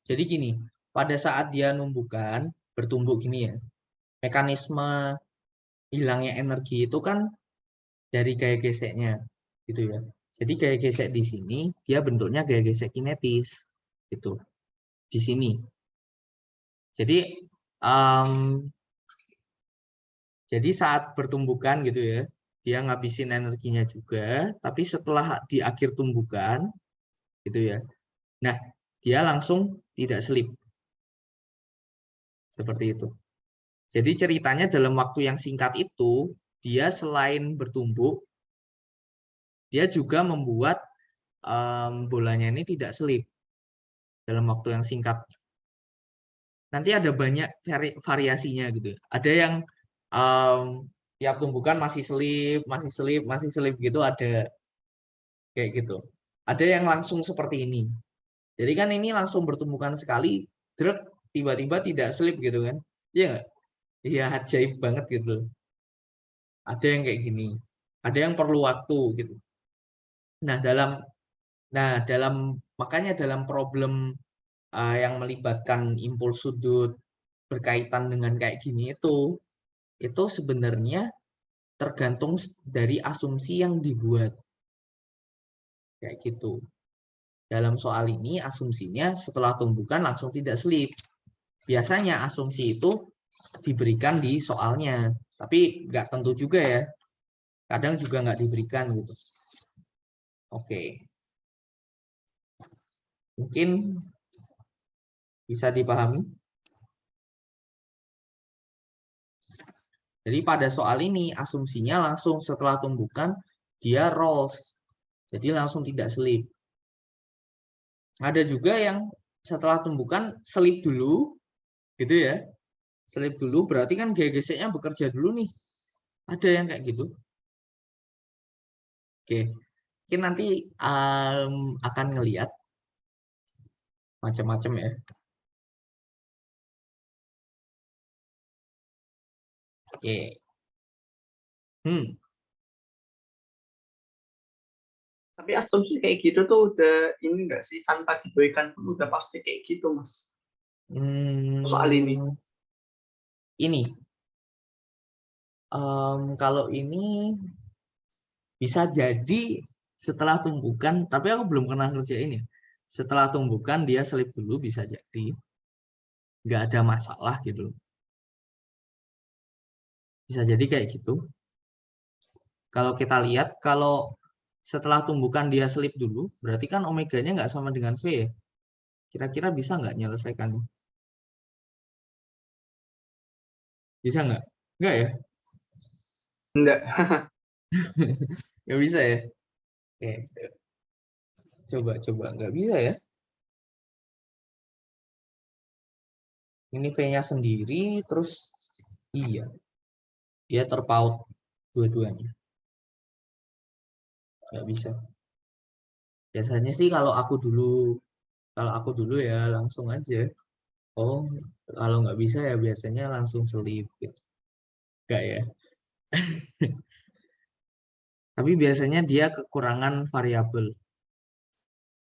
jadi gini, pada saat dia numbukan bertumbuh gini ya, mekanisme hilangnya energi itu kan dari gaya geseknya, gitu ya. Jadi gaya gesek di sini dia bentuknya gaya gesek kinetis, gitu. Di sini. Jadi jadi saat bertumbukan gitu ya, dia ngabisin energinya juga, tapi setelah di akhir tumbukan, gitu ya. Nah, dia langsung tidak selip. Seperti itu. Jadi ceritanya dalam waktu yang singkat itu, dia selain bertumbuh, dia juga membuat bolanya ini tidak selip dalam waktu yang singkat. Nanti ada banyak variasinya gitu. Ada yang tiap tumbukan masih selip gitu ada kayak gitu. Ada yang langsung seperti ini. Jadi kan ini langsung bertumbukan sekali, drek tiba-tiba tidak selip gitu kan. Iya nggak? Iya ajaib banget gitu. Ada yang kayak gini. Ada yang perlu waktu gitu. Nah, dalam makanya dalam problem yang melibatkan impuls sudut berkaitan dengan kayak gini itu sebenarnya tergantung dari asumsi yang dibuat. Kayak gitu. Dalam soal ini asumsinya setelah tumbukan langsung tidak selip. Biasanya asumsi itu diberikan di soalnya, tapi nggak tentu juga ya. Kadang juga nggak diberikan gitu. Oke. Mungkin bisa dipahami. Jadi pada soal ini asumsinya langsung setelah tumbukan dia rolls. Jadi langsung tidak selip. Ada juga yang setelah tumbukan selip dulu gitu ya. Selip dulu berarti kan gaya geseknya bekerja dulu nih. Ada yang kayak gitu. Oke. Mungkin nanti akan ngelihat macam-macam ya. Oke. tapi asumsi kayak gitu tuh udah ini enggak sih, tanpa diberikan pun udah pasti kayak gitu Mas soal ini. Ini kalau ini bisa jadi setelah tumbukan, tapi aku belum pernah ngerjain ya. Setelah tumbukan dia selip dulu bisa jadi, nggak ada masalah gitu. Bisa jadi kayak gitu. Kalau kita lihat, kalau setelah tumbukan dia selip dulu, berarti kan omeganya nggak sama dengan V ya. Kira-kira bisa nggak nyelesaikannya? Bisa nggak? Nggak ya? Enggak. Nggak bisa ya? Oke. Coba. Nggak bisa ya? Ini V-nya sendiri, terus iya. Dia terpaut dua-duanya. Nggak bisa. Biasanya sih kalau aku dulu ya langsung aja Oh, kalau nggak bisa ya biasanya langsung selip gitu. Enggak ya. Tapi biasanya dia kekurangan variabel.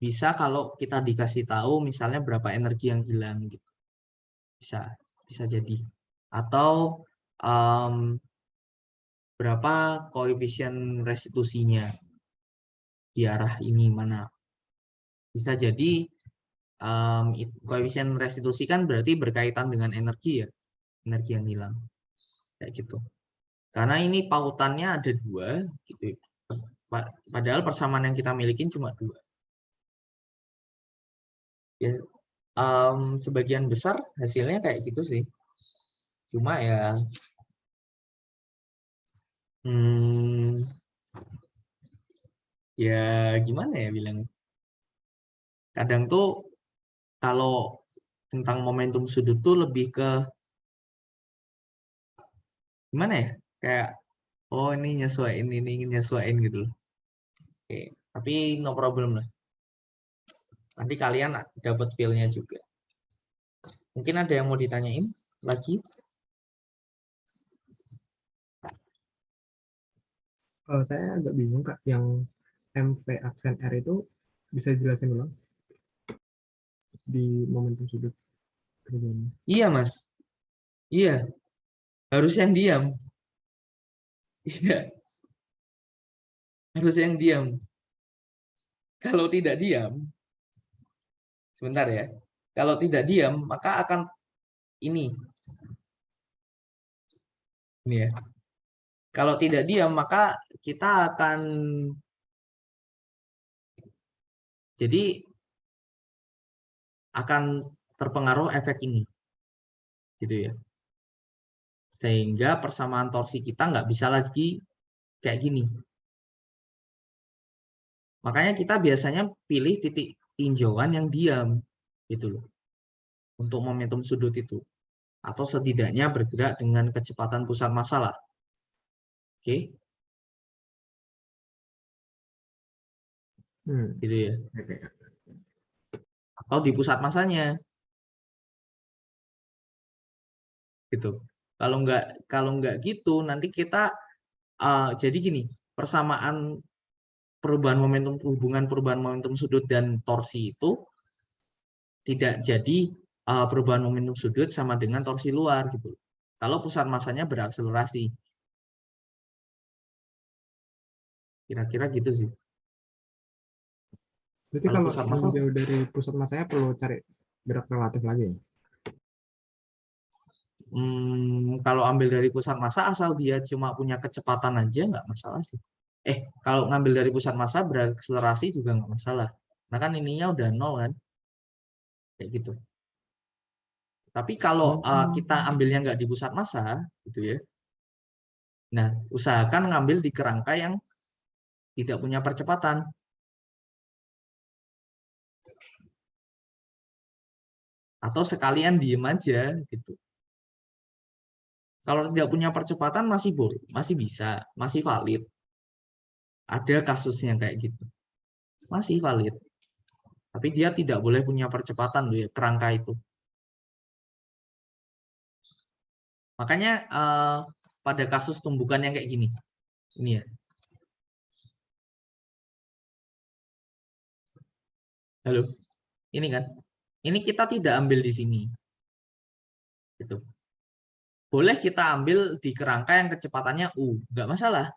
Bisa kalau kita dikasih tahu misalnya berapa energi yang hilang gitu. Bisa jadi. Atau berapa koefisien restitusinya di arah ini mana. Bisa jadi koefisien restitusi kan berarti berkaitan dengan energi ya, energi yang hilang. Kayak gitu. Karena ini pautannya ada 2, gitu. Padahal persamaan yang kita miliki cuma 2. Ya, sebagian besar hasilnya kayak gitu sih. Cuma ya, ya gimana ya bilangnya. Kadang tuh kalau tentang momentum sudut tuh lebih ke gimana ya? Kayak oh ini nyesuaiin, ini ingin nyesuaiin gitu loh. Oke, tapi no problem lah. Nanti kalian dapat feel-nya juga. Mungkin ada yang mau ditanyain lagi? Saya agak bingung Kak, yang MV aksen R itu bisa jelasin ulang di momentum sudut kerjanya. Iya Mas, iya harus yang diam. Iya, harus yang diam. Kalau tidak diam, sebentar ya. Kalau tidak diam, maka akan ini ya. Kalau tidak diam, maka kita akan jadi akan terpengaruh efek ini, gitu ya. Sehingga persamaan torsi kita nggak bisa lagi kayak gini. Makanya kita biasanya pilih titik tinjauan yang diam, gitu loh, untuk momentum sudut itu. Atau setidaknya bergerak dengan kecepatan pusat massa lah. Oke, gitu ya. Atau di pusat massanya, gitu. Kalau nggak gitu, nanti kita jadi gini, persamaan perubahan momentum, hubungan perubahan momentum sudut dan torsi itu tidak jadi perubahan momentum sudut sama dengan torsi luar gitu. Kalau pusat massanya berakselerasi, kira-kira gitu sih. Berarti Kalau kalau pusat massa, menjauh dari pusat masanya perlu cari gerak relatif lagi ya? kalau ambil dari pusat massa asal dia cuma punya kecepatan aja nggak masalah sih. Kalau ngambil dari pusat massa berakselerasi juga nggak masalah. Nah kan ininya udah 0 kan, kayak gitu. Tapi kalau kita ambilnya nggak di pusat massa, gitu ya. Nah, usahakan ngambil di kerangka yang tidak punya percepatan. Atau sekalian diem aja, gitu. Kalau tidak punya percepatan masih boleh, masih bisa, masih valid. Ada kasusnya kayak gitu. Masih valid. Tapi dia tidak boleh punya percepatan loh ya, kerangka itu. Makanya pada kasus tumbukan yang kayak gini. Ini ya. Halo. Ini kan. Ini kita tidak ambil di sini. Gitu. Boleh kita ambil di kerangka yang kecepatannya U, nggak masalah.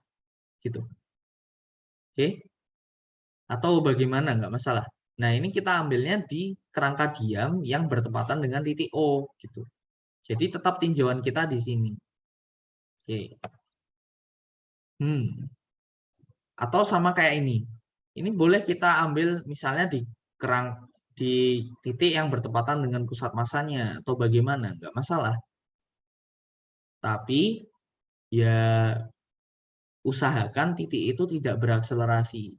Gitu. Oke. Atau bagaimana, nggak masalah. Nah, ini kita ambilnya di kerangka diam yang bertepatan dengan titik O. Gitu. Jadi tetap tinjauan kita di sini. Oke. Atau sama kayak ini. Ini boleh kita ambil misalnya di titik yang bertepatan dengan pusat massanya atau bagaimana, nggak masalah. Tapi ya usahakan titik itu tidak berakselerasi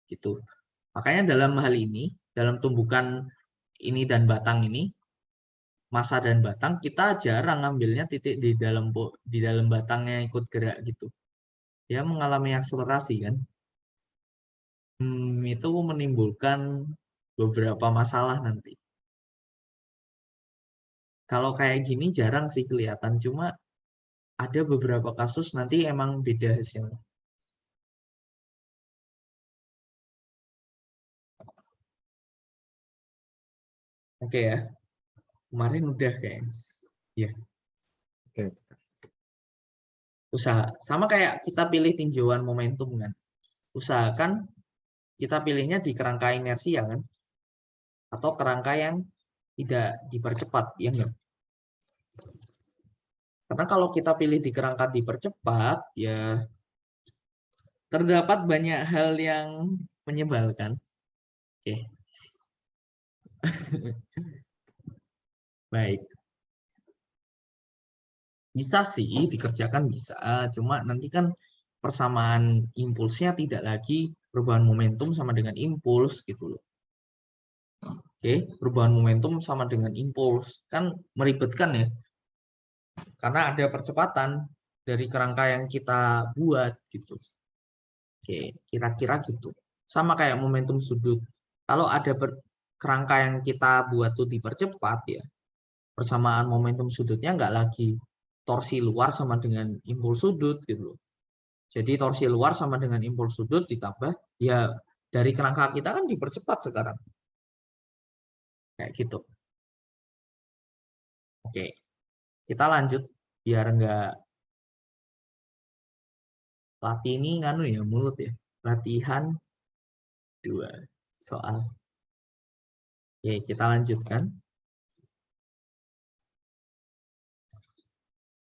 gitu. Makanya dalam hal ini, dalam tumbukan ini dan batang ini, massa dan batang kita jarang ngambilnya titik di dalam batangnya ikut gerak gitu. Ya mengalami akselerasi kan. Itu menimbulkan beberapa masalah nanti. Kalau kayak gini jarang sih kelihatan, cuma ada beberapa kasus nanti emang beda hasilnya. Oke ya, kemarin udah kayaknya. Ya, Oke. usaha. Sama kayak kita pilih tinjauan momentum kan. Usahakan kita pilihnya di kerangka inersia kan, atau kerangka yang tidak dipercepat, ya enggak? Karena kalau kita pilih di kerangka dipercepat, ya terdapat banyak hal yang menyebalkan. Oke, baik. Bisa sih dikerjakan bisa, cuma nanti kan persamaan impulsnya tidak lagi perubahan momentum sama dengan impuls gitu loh. Oke, perubahan momentum sama dengan impuls kan meribetkan ya, karena ada percepatan dari kerangka yang kita buat gitu. Oke, kira-kira gitu. Sama kayak momentum sudut. Kalau ada kerangka yang kita buat tuh dipercepat ya, persamaan momentum sudutnya nggak lagi torsi luar sama dengan impuls sudut gitu loh. Jadi torsi luar sama dengan impuls sudut ditambah ya dari kerangka kita kan dipercepat sekarang. Kayak gitu. Oke, kita lanjut biar nggak latih ini nganu ya mulut ya. Latihan 2 soal. Oke, kita lanjutkan.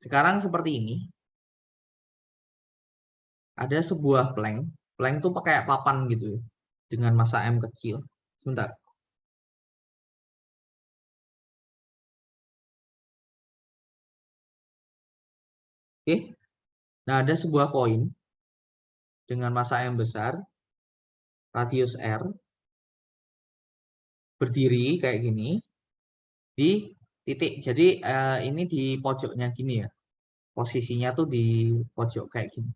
Sekarang seperti ini. Ada sebuah plank. Plank itu pakai papan gitu ya, dengan massa M kecil. Sebentar. Oke. Nah, ada sebuah koin dengan massa M besar, radius R, berdiri kayak gini di titik. Jadi ini di pojoknya gini ya. Posisinya tuh di pojok kayak gini.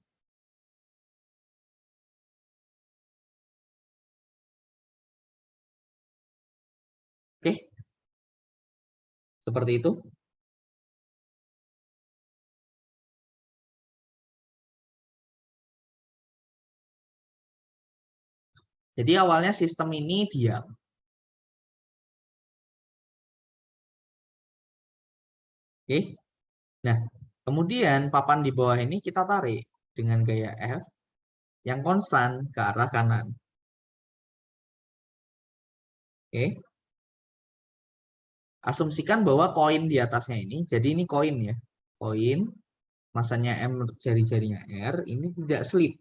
Oke. Seperti itu. Jadi awalnya sistem ini diam. Oke. Nah, kemudian papan di bawah ini kita tarik dengan gaya F yang konstan ke arah kanan. Oke. Asumsikan bahwa koin di atasnya ini, jadi ini koin ya. Koin, masanya M, jari-jarinya R, ini tidak slip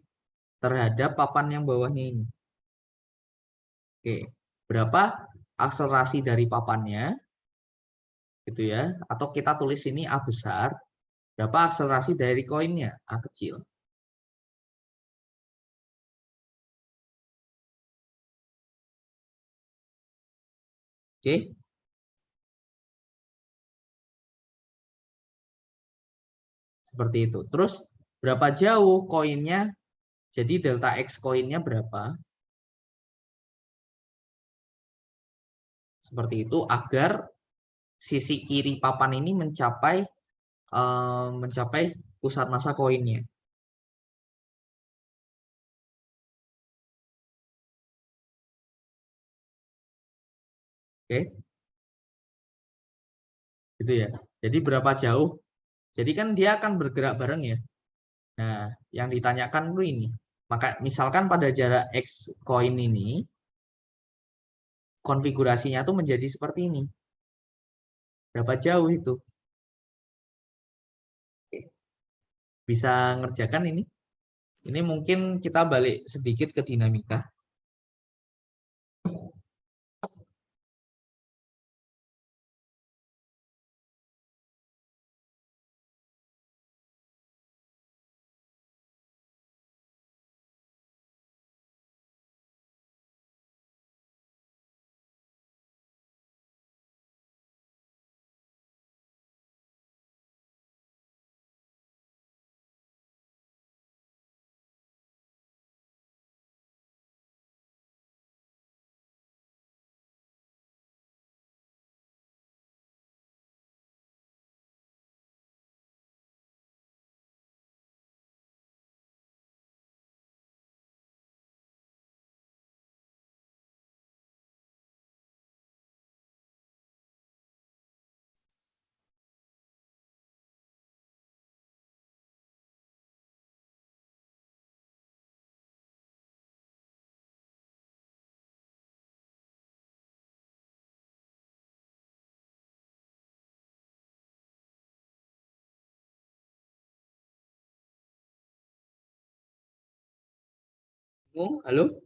terhadap papan yang bawahnya ini. Oke. Berapa akselerasi dari papannya? Gitu ya. Atau kita tulis ini A besar. Berapa akselerasi dari koinnya? A kecil. Oke. Seperti itu. Terus berapa jauh koinnya? Jadi delta X koinnya berapa? Seperti itu agar sisi kiri papan ini mencapai pusat massa koinnya. Oke, gitu ya. Jadi berapa jauh? Jadi kan dia akan bergerak bareng ya. Nah, yang ditanyakan tuh ini. Maka misalkan pada jarak X koin ini konfigurasinya tuh menjadi seperti ini. Berapa jauh itu? Oke. Bisa ngerjakan ini? Ini mungkin kita balik sedikit ke dinamika. Halo?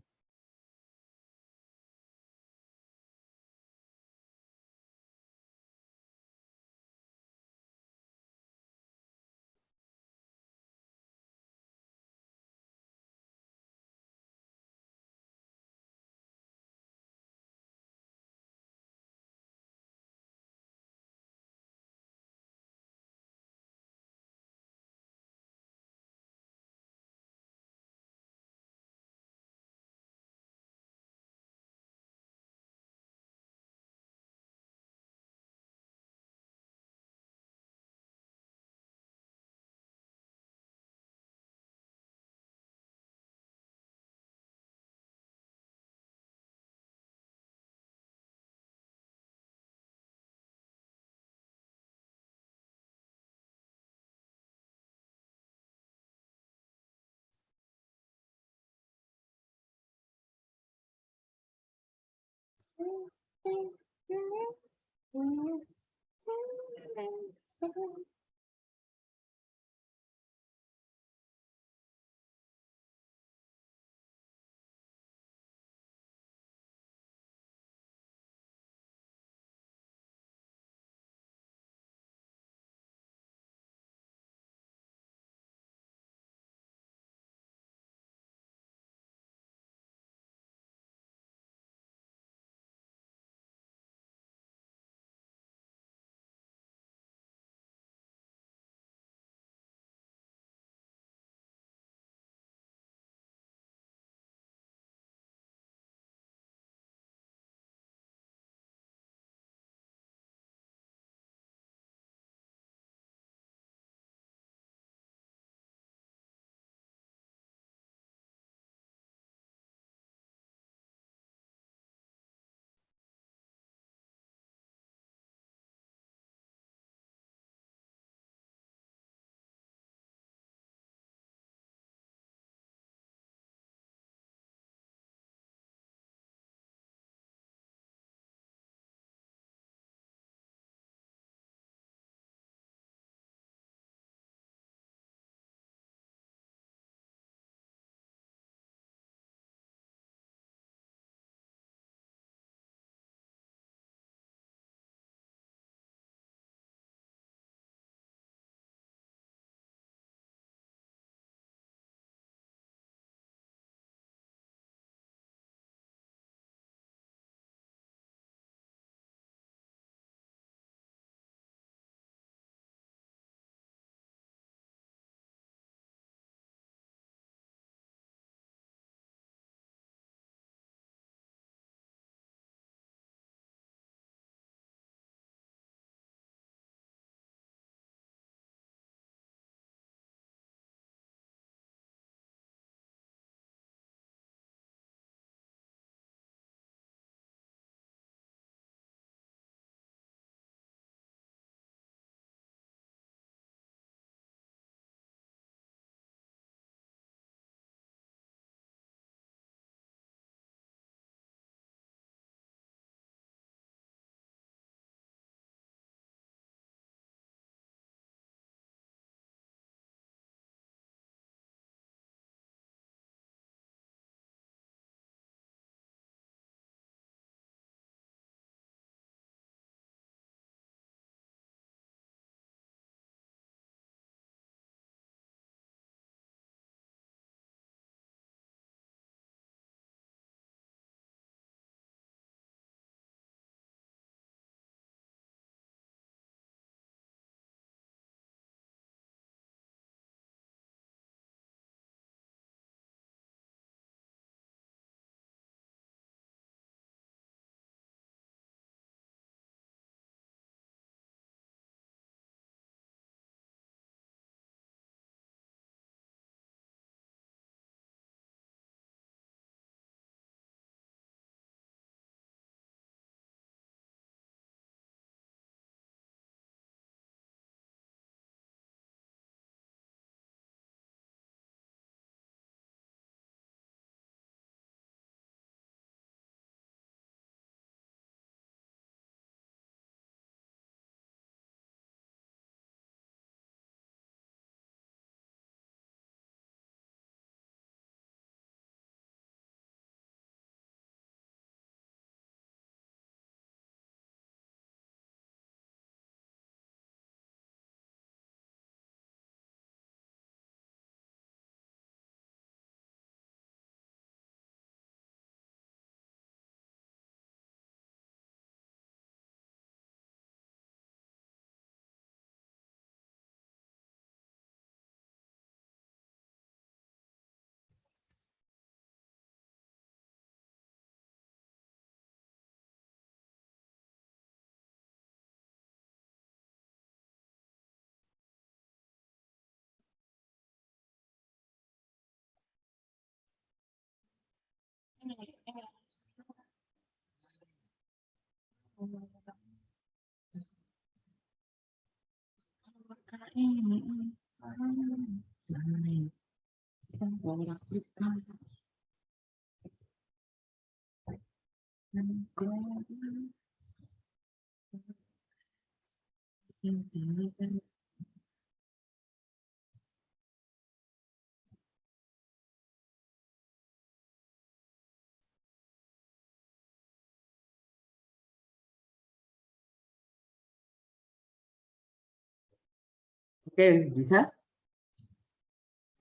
Oke, bisa?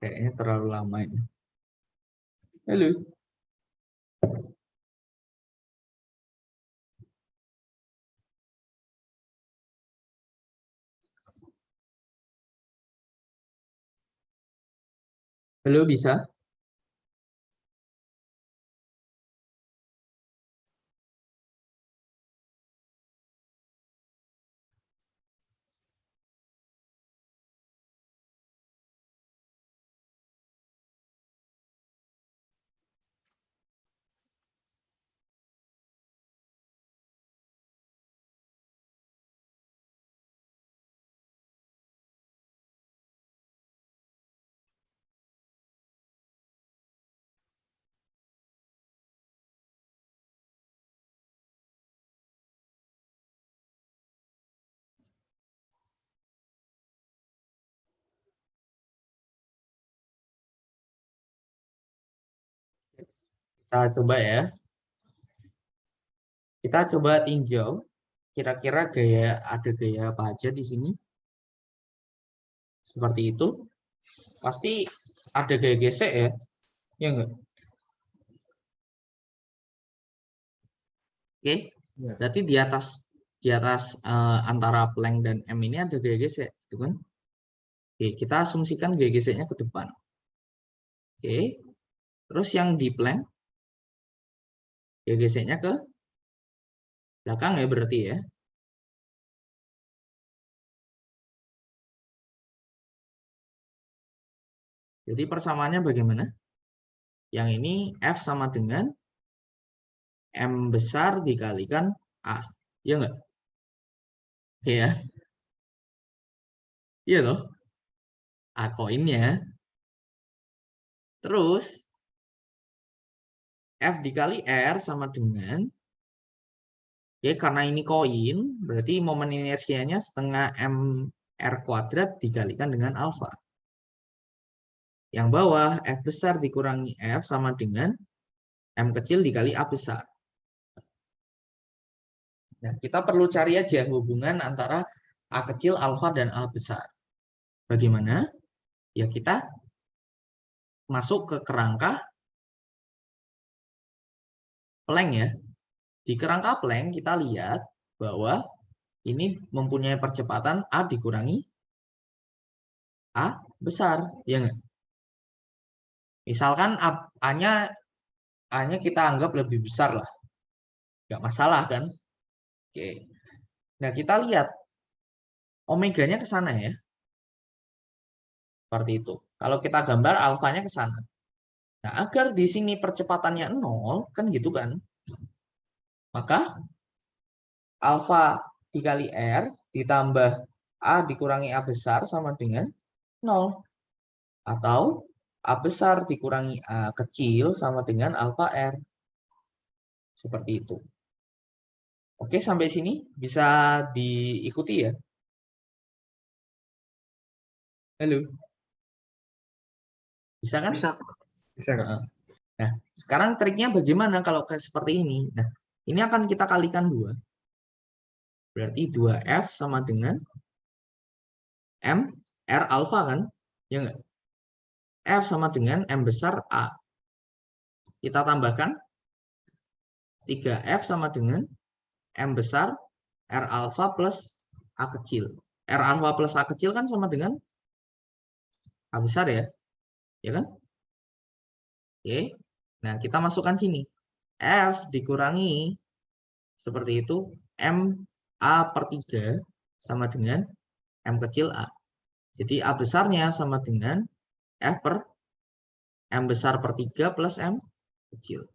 Kayaknya terlalu lama ini. Halo. Halo, bisa? Kita coba ya. Kita coba tinjau. Kira-kira ada gaya apa aja di sini? Seperti itu. Pasti ada gaya gesek ya. Ya enggak? Oke. Ya. Berarti di atas antara plank dan M ini ada gaya gesek, gitu kan? Oke, kita asumsikan gaya geseknya ke depan. Oke. Terus yang di plank gaya geseknya ke belakang ya berarti ya. Jadi persamaannya bagaimana? Yang ini F sama dengan M besar dikalikan A. Iya enggak? Iya. Iya loh. A koinnya. Terus F dikali R sama dengan, ya karena ini koin, berarti momen inersianya setengah M R kuadrat dikalikan dengan alfa. Yang bawah F besar dikurangi F sama dengan M kecil dikali A besar. Nah, kita perlu cari aja hubungan antara A kecil, alfa, dan A besar. Bagaimana? Ya kita masuk ke kerangka plank ya. Di kerangka plank kita lihat bahwa ini mempunyai percepatan A dikurangi A besar, ya nggak? Misalkan A-nya kita anggap lebih besar lah. Nggak masalah kan? Oke. Nah, kita lihat omeganya ke sana ya. Seperti itu. Kalau kita gambar alfanya ke sana. Nah, agar di sini percepatannya 0, kan gitu kan? Maka alfa dikali R ditambah A dikurangi A besar sama dengan 0. Atau A besar dikurangi A kecil sama dengan alfa R. Seperti itu. Oke, sampai sini bisa diikuti ya? Halo? Bisa kan? Bisa. Bisa Kak? Nah, sekarang triknya bagaimana kalau seperti ini? Nah, ini akan kita kalikan 2. Berarti 2F sama dengan M R alfa kan? Ya enggak? F sama dengan M besar A. Kita tambahkan 3F sama dengan M besar R alfa plus A kecil. R alfa plus A kecil kan sama dengan A besar ya? Ya kan? Oke. Nah, kita masukkan sini. F dikurangi seperti itu M A per 3 sama dengan M kecil A. Jadi A besarnya sama dengan F per M besar per 3 plus M kecil.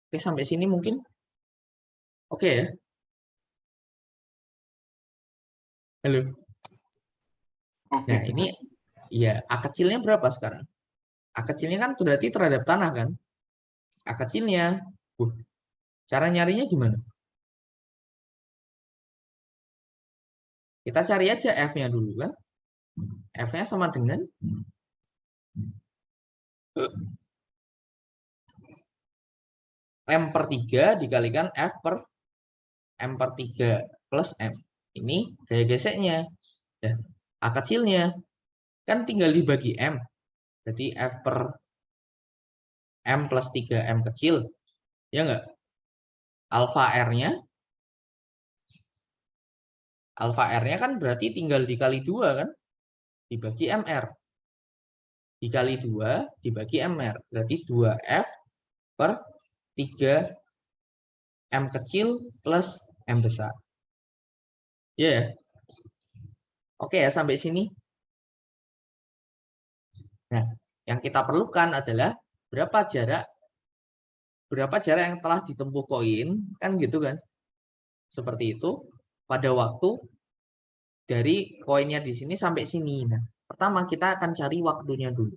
Oke, sampai sini mungkin oke ya? Halo. Oke. Nah, ini ya A kecilnya berapa sekarang? A kecilnya kan berarti terhadap tanah kan? A kecilnya. Cara nyarinya gimana? Kita cari aja F-nya dulu kan. F-nya sama dengan M per 3 dikalikan F per M per 3 plus M. Ini gaya geseknya. Ya. A kecilnya kan tinggal dibagi M. Berarti F per M plus 3M kecil. Ya enggak? Alfa R-nya kan berarti tinggal dikali 2 kan? Dibagi MR. Dikali 2 dibagi MR. Berarti 2F per 3M kecil plus M besar. Ya yeah. Oke ya, sampai sini. Nah, yang kita perlukan adalah berapa jarak yang telah ditempuh koin, kan gitu kan? Seperti itu pada waktu dari koinnya di sini sampai sini. Nah, pertama kita akan cari waktunya dulu.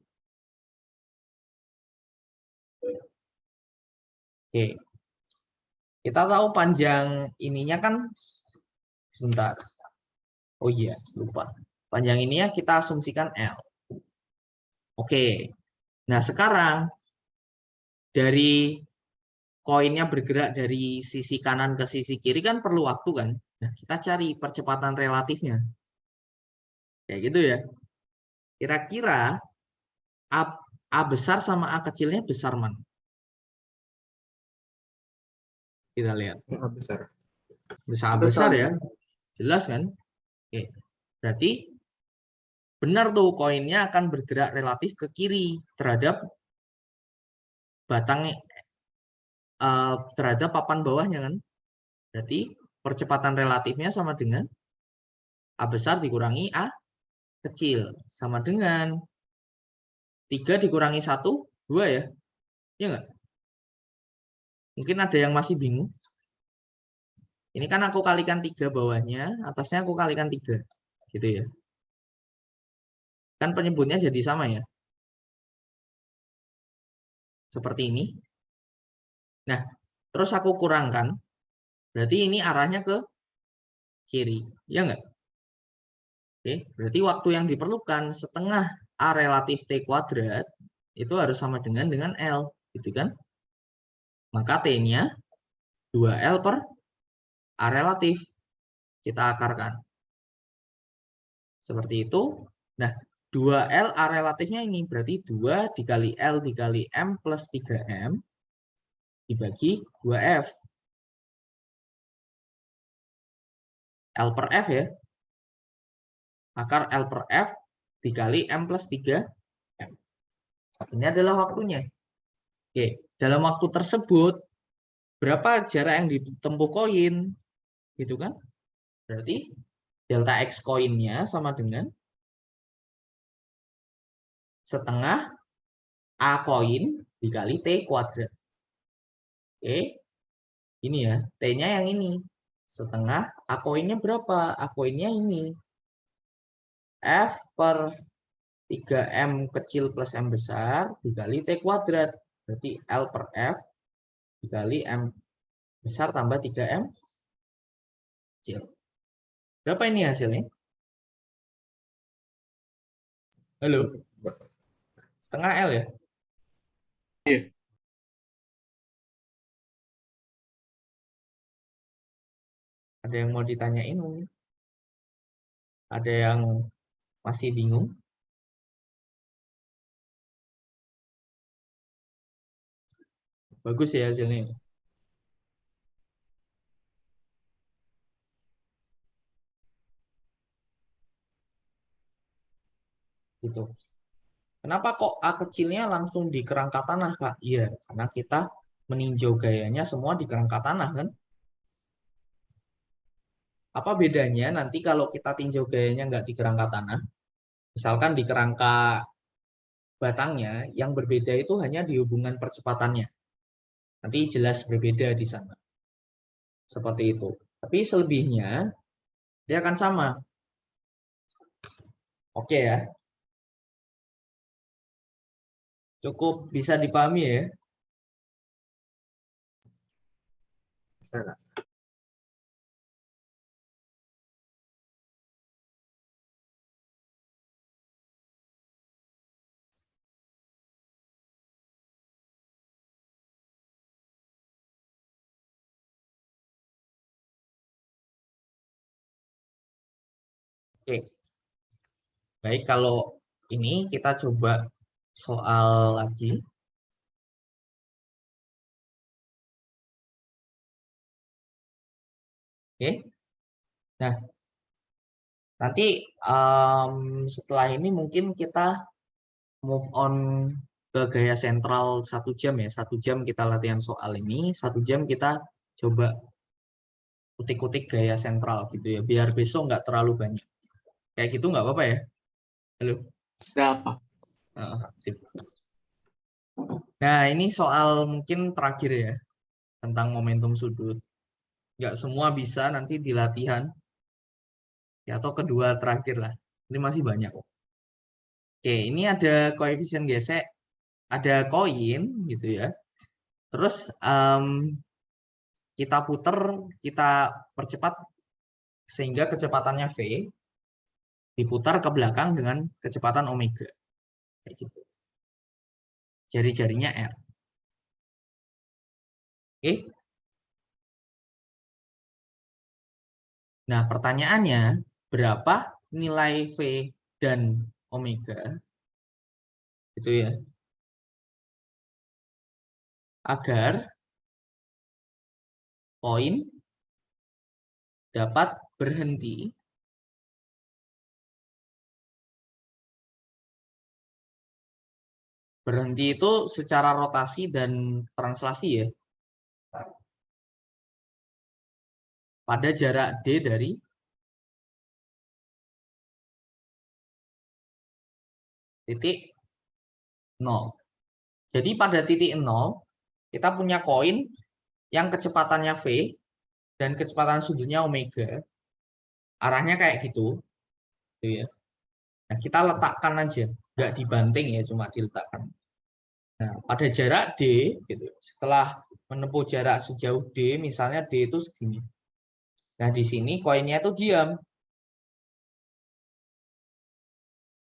Oke. Kita tahu panjang ininya kan, sebentar. Oh iya, lupa. Panjang ininya kita asumsikan L. Oke. Nah, sekarang dari koinnya bergerak dari sisi kanan ke sisi kiri kan perlu waktu kan? Nah, kita cari percepatan relatifnya. Kayak gitu ya. Kira-kira A besar sama A kecilnya besar mana? Kita lihat. A besar. A besar ya. Jelas kan? Oke. Berarti benar tuh koinnya akan bergerak relatif ke kiri terhadap batang terhadap papan bawahnya kan. Berarti percepatan relatifnya sama dengan A besar dikurangi A kecil. Sama dengan 3 dikurangi 1, 2 ya. Iya nggak? Mungkin ada yang masih bingung. Ini kan aku kalikan 3 bawahnya, atasnya aku kalikan 3. Gitu ya. Kan penyebutnya jadi sama ya. Seperti ini. Nah, terus aku kurangkan. Berarti ini arahnya ke kiri. Ya nggak? Oke, berarti waktu yang diperlukan setengah A relatif T kuadrat itu harus sama dengan L. Gitu kan? Maka T-nya 2L per A relatif. Kita akarkan. Seperti itu. Nah, 2L A relatifnya ini berarti 2 dikali L dikali M plus 3M dibagi 2F. L per F ya. Akar L per F dikali M plus 3M. Ini adalah waktunya. Oke, dalam waktu tersebut, berapa jarak yang ditempuh koin? Gitu kan? Berarti delta X koinnya sama dengan setengah A koin dikali T kuadrat. Oke, ini ya, T-nya yang ini. Setengah A koinnya berapa? A koinnya ini. F per 3M kecil plus M besar dikali T kuadrat. Berarti L per F dikali M besar tambah 3M kecil. Berapa ini hasilnya? Halo? Setengah L ya? Iya. Ada yang mau ditanyain mungkin? Ada yang masih bingung? Bagus ya hasilnya. Gitu. Kenapa kok A kecilnya langsung di kerangka tanah, Kak? Iya, karena kita meninjau gayanya semua di kerangka tanah, kan? Apa bedanya nanti kalau kita tinjau gayanya nggak di kerangka tanah? Misalkan di kerangka batangnya, yang berbeda itu hanya di hubungan percepatannya. Nanti jelas berbeda di sana. Seperti itu. Tapi selebihnya, dia akan sama. Oke ya. Cukup bisa dipahami ya. Bisa, Kak. Oke. Baik, kalau ini kita coba soal lagi. Oke. Nah, nanti setelah ini mungkin kita move on ke gaya sentral 1 jam ya. 1 jam kita latihan soal ini, 1 jam kita coba utik-utik gaya sentral gitu ya. Biar besok nggak terlalu banyak. Kayak gitu nggak apa-apa ya? Halo? Ada apa? Sip. Nah, ini soal mungkin terakhir ya. Tentang momentum sudut. Nggak semua bisa nanti di latihan. Ya, atau kedua terakhir lah. Ini masih banyak kok. Oke, ini ada koefisien gesek. Ada koin gitu ya. Terus kita puter, kita percepat sehingga kecepatannya V diputar ke belakang dengan kecepatan omega. Kayak gitu. Jari-jarinya R. Oke. Nah, pertanyaannya, berapa nilai V dan omega itu ya, agar koin dapat berhenti itu secara rotasi dan translasi ya, pada jarak D dari titik 0. Jadi pada titik 0, kita punya koin yang kecepatannya V dan kecepatan sudutnya omega. Arahnya kayak gitu ya. Nah, kita letakkan aja, nggak dibanting ya, cuma diletakkan. Nah, pada jarak D, gitu, setelah menempuh jarak sejauh D, misalnya D itu segini. Nah, di sini koinnya itu diam.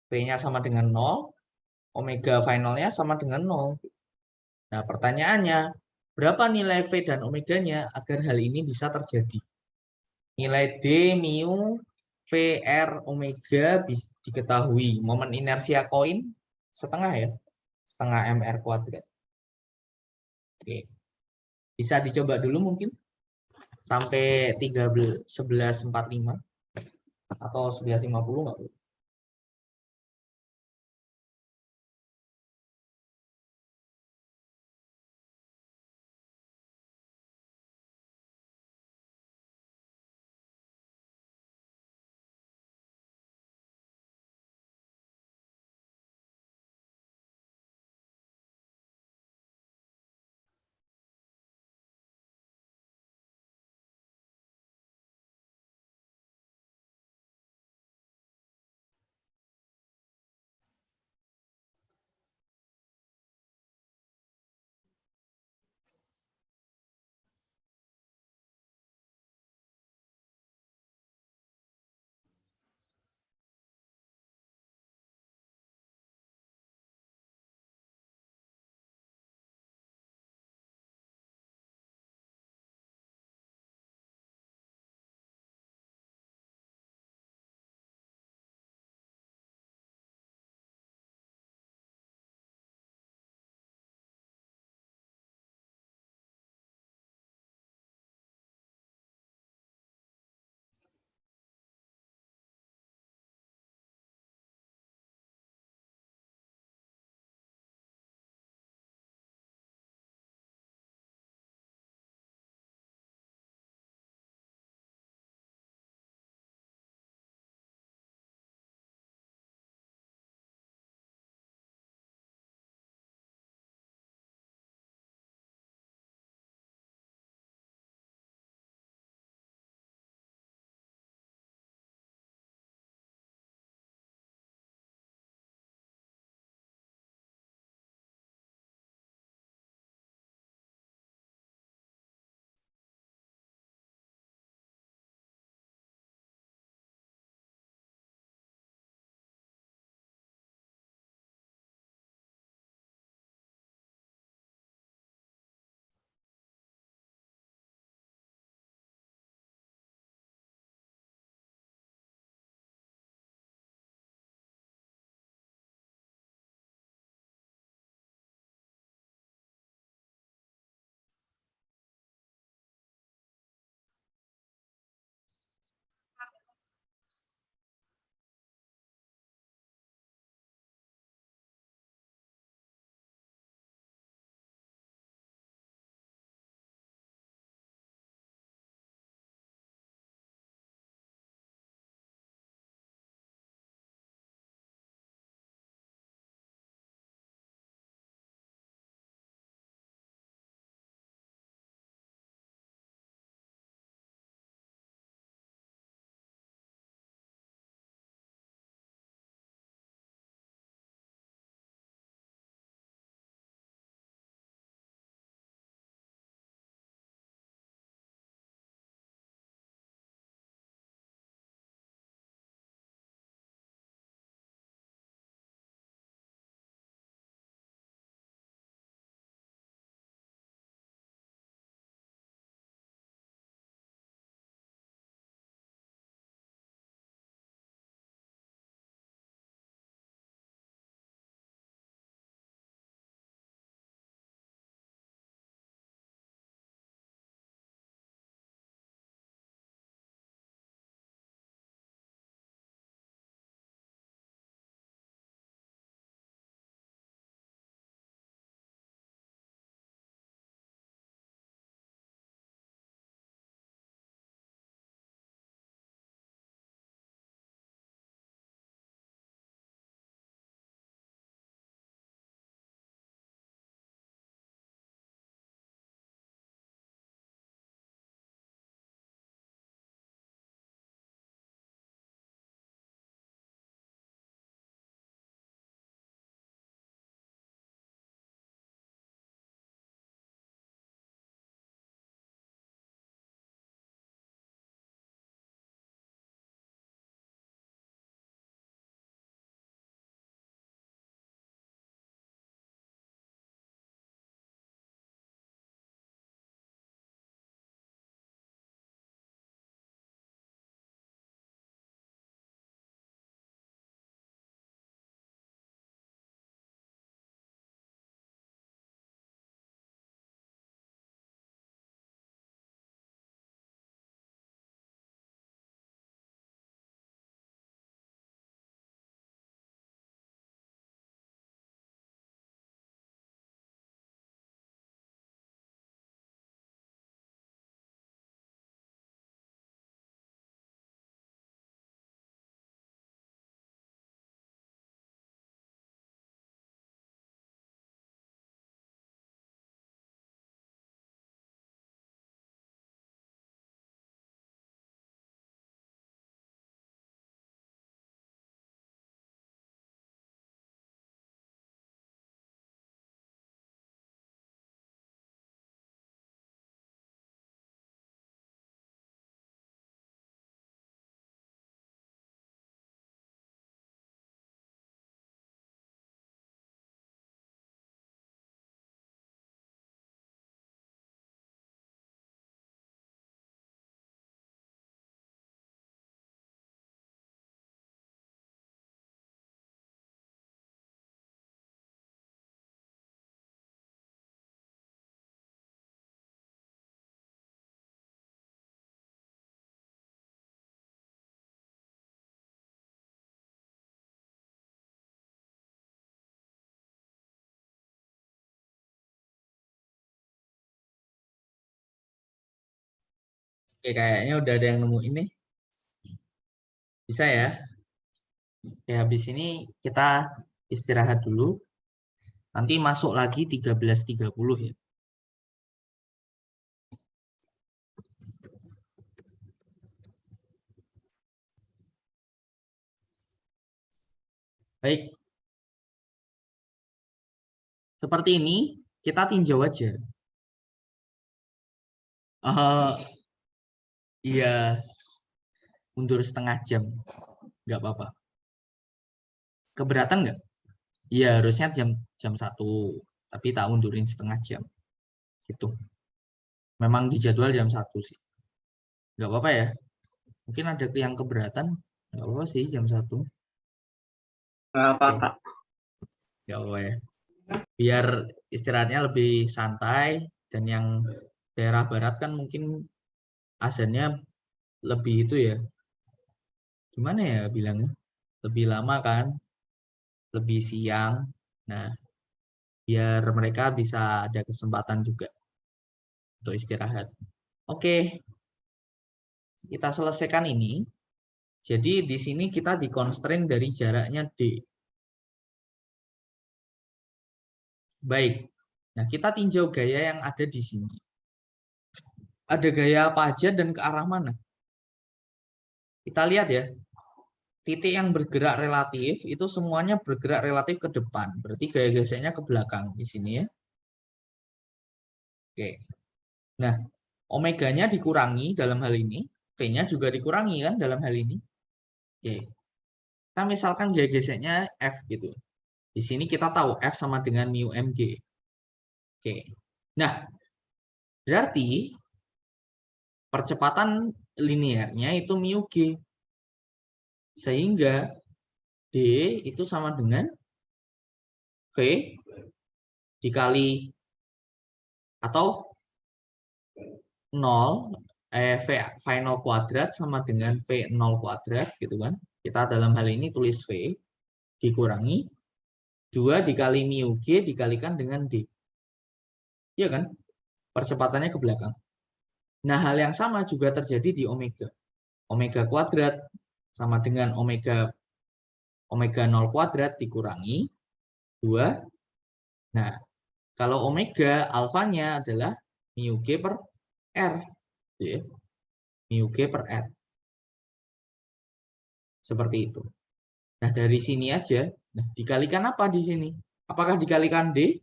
V-nya sama dengan 0, omega finalnya sama dengan 0. Nah, pertanyaannya, berapa nilai V dan omeganya agar hal ini bisa terjadi? Nilai D, mu, V, R, omega bisa diketahui. Momen inersia koin setengah ya, setengah mr kuadrat. Oke. Bisa dicoba dulu mungkin sampai 11:45 atau 11:50 nggak? Oke, kayaknya udah ada yang nemu ini. Bisa ya? Oke, habis ini kita istirahat dulu. Nanti masuk lagi 13.30 ya. Baik. Seperti ini, kita tinjau aja. Iya, mundur setengah jam. Nggak apa-apa. Keberatan nggak? Iya, harusnya jam 1. Tapi tak undurin setengah jam. Gitu. Memang di jadwal jam 1 sih. Nggak apa-apa ya. Mungkin ada yang keberatan. Nggak apa-apa sih jam 1. Nggak apa, Oke. Kak. Nggak apa-apa ya. Biar istirahatnya lebih santai. Dan yang daerah barat kan mungkin azannya lebih itu ya. Gimana ya bilangnya? Lebih lama kan. Lebih siang. Nah, biar mereka bisa ada kesempatan juga untuk istirahat. Oke, kita selesaikan ini. Jadi di sini kita dikonstrain dari jaraknya D. Baik. Nah, kita tinjau gaya yang ada di sini. Ada gaya apa aja dan ke arah mana? Kita lihat ya. Titik yang bergerak relatif itu semuanya bergerak relatif ke depan. Berarti gaya geseknya ke belakang di sini ya. Oke. Nah, omeganya dikurangi dalam hal ini. V-nya juga dikurangi kan dalam hal ini. Oke. Kita misalkan gaya geseknya F gitu. Di sini kita tahu F sama dengan mu mg. Oke. Nah, berarti percepatan linearnya itu mu g. Sehingga D itu sama dengan V dikali atau 0 V final kuadrat sama dengan V0 kuadrat gitu kan. Kita dalam hal ini tulis V dikurangi 2 dikali mu G dikalikan dengan D. Iya kan? Percepatannya ke belakang. Nah, hal yang sama juga terjadi di omega. Omega kuadrat sama dengan omega 0 kuadrat dikurangi 2. Nah, kalau omega alfanya adalah mu G per R. Ya. Mu G per R. Seperti itu. Nah, dari sini aja. Nah, dikalikan apa di sini? Apakah dikalikan D?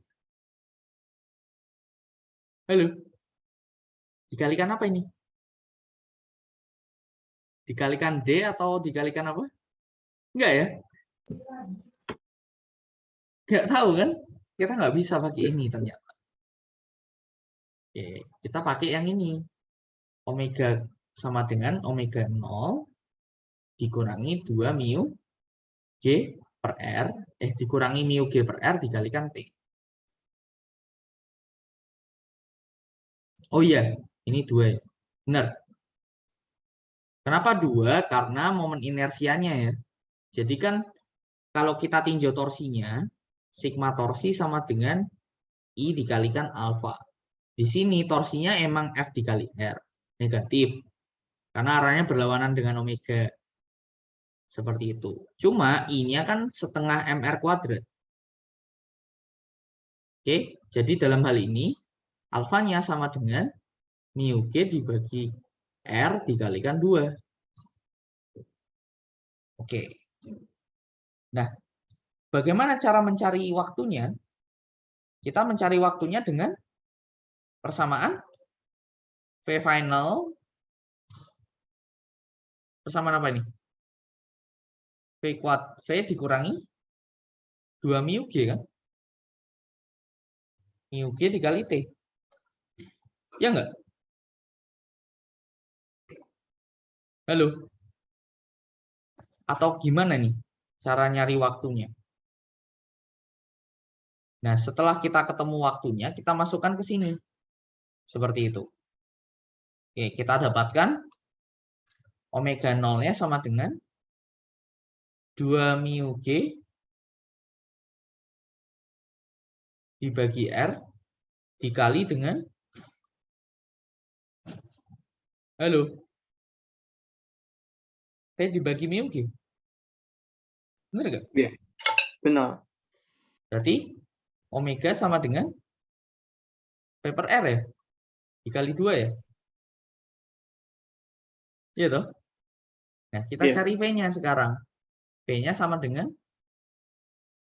Halo? Dikalikan apa ini? Dikalikan D atau dikalikan apa? Enggak ya? Enggak tahu kan? Kita nggak bisa pakai ini ternyata. Oke, kita pakai yang ini. Omega sama dengan omega 0 dikurangi 2 mu G per R. Dikurangi mu G per R dikalikan T. Oh iya, ini 2 ya. Benar. Kenapa 2? Karena momen inersianya ya. Jadi kan kalau kita tinjau torsinya, sigma torsi sama dengan I dikalikan alfa. Di sini torsinya emang F dikali R. Negatif. Karena arahnya berlawanan dengan omega. Seperti itu. Cuma I-nya kan setengah MR kuadrat. Oke, jadi dalam hal ini alfanya sama dengan mu G dibagi R dikalikan 2. Oke. Nah, bagaimana cara mencari waktunya? Kita mencari waktunya dengan persamaan V final persamaan apa ini? V dikurangi 2 mu G kan? Mu G dikali T. Ya enggak? Halo? Atau gimana nih cara nyari waktunya? Nah, setelah kita ketemu waktunya, kita masukkan ke sini. Seperti itu. Oke, kita dapatkan omega 0-nya sama dengan 2 mu G dibagi R dikali dengan Halo. V dibagi mu G. Benar nggak? Iya. Benar. Berarti omega sama dengan V per R ya? Dikali 2 ya? Iya toh? Nah, kita Iya. cari V-nya sekarang. V-nya sama dengan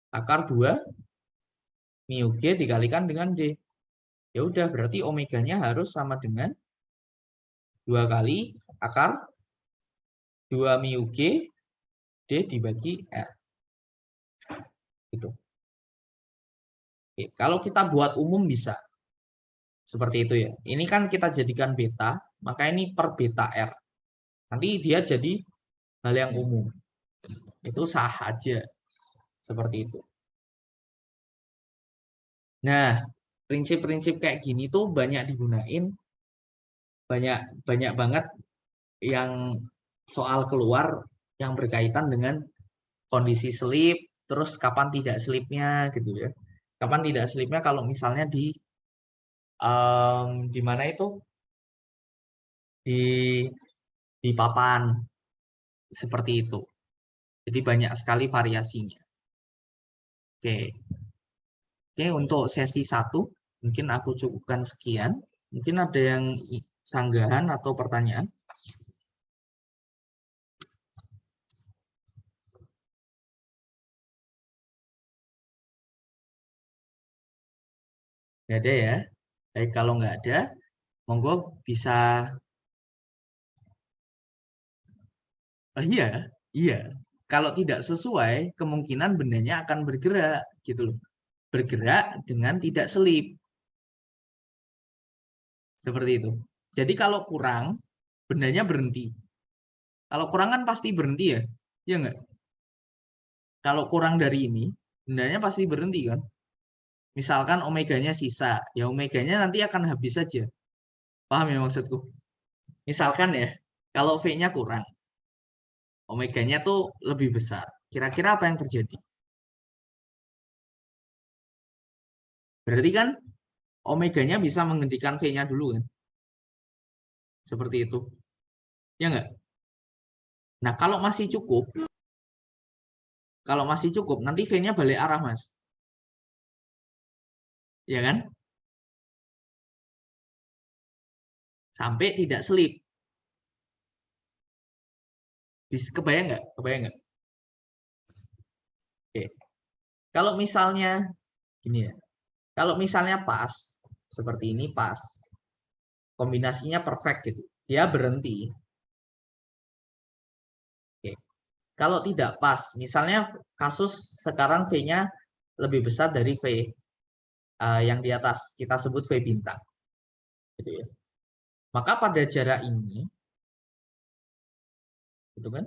akar 2 mu G dikalikan dengan D. Ya udah, berarti omeganya harus sama dengan 2 kali akar 2 mu G D dibagi R. Gitu. Oke, kalau kita buat umum bisa. Seperti itu ya. Ini kan kita jadikan beta, maka ini per beta R. Nanti dia jadi hal yang umum. Itu sah aja. Seperti itu. Nah, prinsip-prinsip kayak gini tuh banyak digunain. Banyak banget yang soal keluar yang berkaitan dengan kondisi selip, terus kapan tidak selipnya gitu ya. Kapan tidak selipnya kalau misalnya di mana itu di papan seperti itu. Jadi banyak sekali variasinya. Oke. Oke, untuk sesi 1 mungkin aku cukupkan sekian. Mungkin ada yang sanggahan atau pertanyaan? Nggak ada ya. Baik, kalau nggak ada, monggo bisa. Oh, iya. Kalau tidak sesuai, kemungkinan bendanya akan bergerak, gitu loh. Bergerak dengan tidak selip. Seperti itu. Jadi kalau kurang, bendanya berhenti. Kalau kurang kan pasti berhenti ya? Iya nggak? Kalau kurang dari ini, bendanya pasti berhenti kan? Misalkan omeganya sisa, ya omeganya nanti akan habis saja. Paham ya maksudku? Misalkan ya, kalau V-nya kurang, omeganya tuh lebih besar. Kira-kira apa yang terjadi? Berarti kan omeganya bisa menghentikan V-nya dulu kan? Seperti itu. Ya nggak? Nah, kalau masih cukup, nanti V-nya balik arah, Mas. Ya kan? Sampai tidak selip. Kebayang nggak? Kebayang nggak? Oke. Kalau misalnya gini ya. Kalau misalnya pas, seperti ini pas. Kombinasinya perfect gitu. Dia berhenti. Oke. Kalau tidak pas, misalnya kasus sekarang V-nya lebih besar dari V yang di atas. Kita sebut V bintang. Gitu ya. Maka pada jarak ini, gitu kan?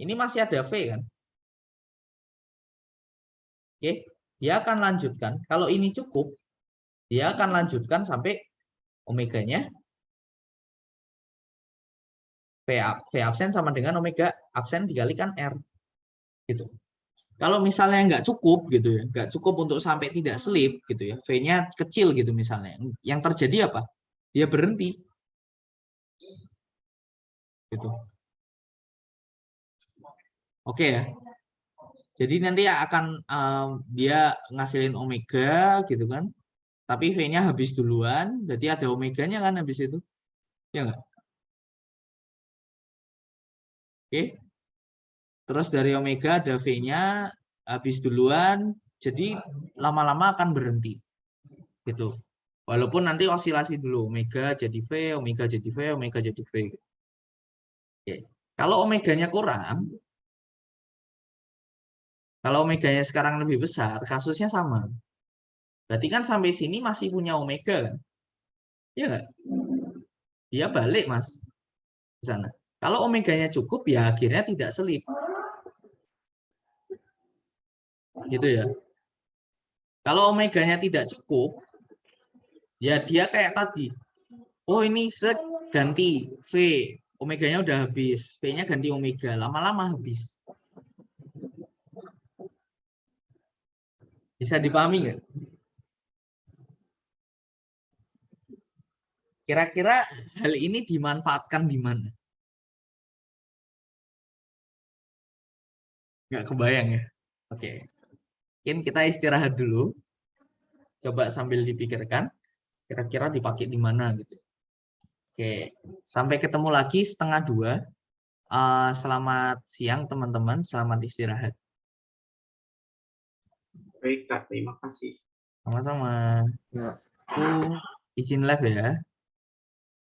Ini masih ada V kan? Oke, dia akan lanjutkan. Kalau ini cukup, dia akan lanjutkan sampai omeganya V absen sama dengan omega absen dikalikan R. Gitu. Kalau misalnya nggak cukup gitu ya, nggak cukup untuk sampai tidak selip gitu ya, V-nya kecil gitu misalnya. Yang terjadi apa? Dia berhenti. Gitu. Oke ya. Jadi nanti akan dia ngasilin omega gitu kan. Tapi V-nya habis duluan, berarti ada omeganya kan habis itu. Ya nggak? Oke. Terus dari omega ada V-nya habis duluan, jadi lama-lama akan berhenti. Gitu. Walaupun nanti osilasi dulu, omega jadi V, omega jadi V, omega jadi V. Oke. Kalau omeganya kurang, kalau omeganya sekarang lebih besar, kasusnya sama. Berarti kan sampai sini masih punya omega kan? Iya nggak? Dia balik, Mas, ke sana. Kalau omeganya cukup, ya akhirnya tidak selip. Gitu ya. Kalau omeganya tidak cukup, ya dia kayak tadi. Oh, ini ganti V. Omeganya udah habis. V-nya ganti omega. Lama-lama habis. Bisa dipahami nggak? Kira-kira hal ini dimanfaatkan di mana? Nggak kebayang ya? Oke. Mungkin kita istirahat dulu. Coba sambil dipikirkan. Kira-kira dipakai di mana gitu. Oke. Sampai ketemu lagi 1:30. Selamat siang teman-teman. Selamat istirahat. Baik Kak, terima kasih. Sama-sama. Ya. Aku izin live ya.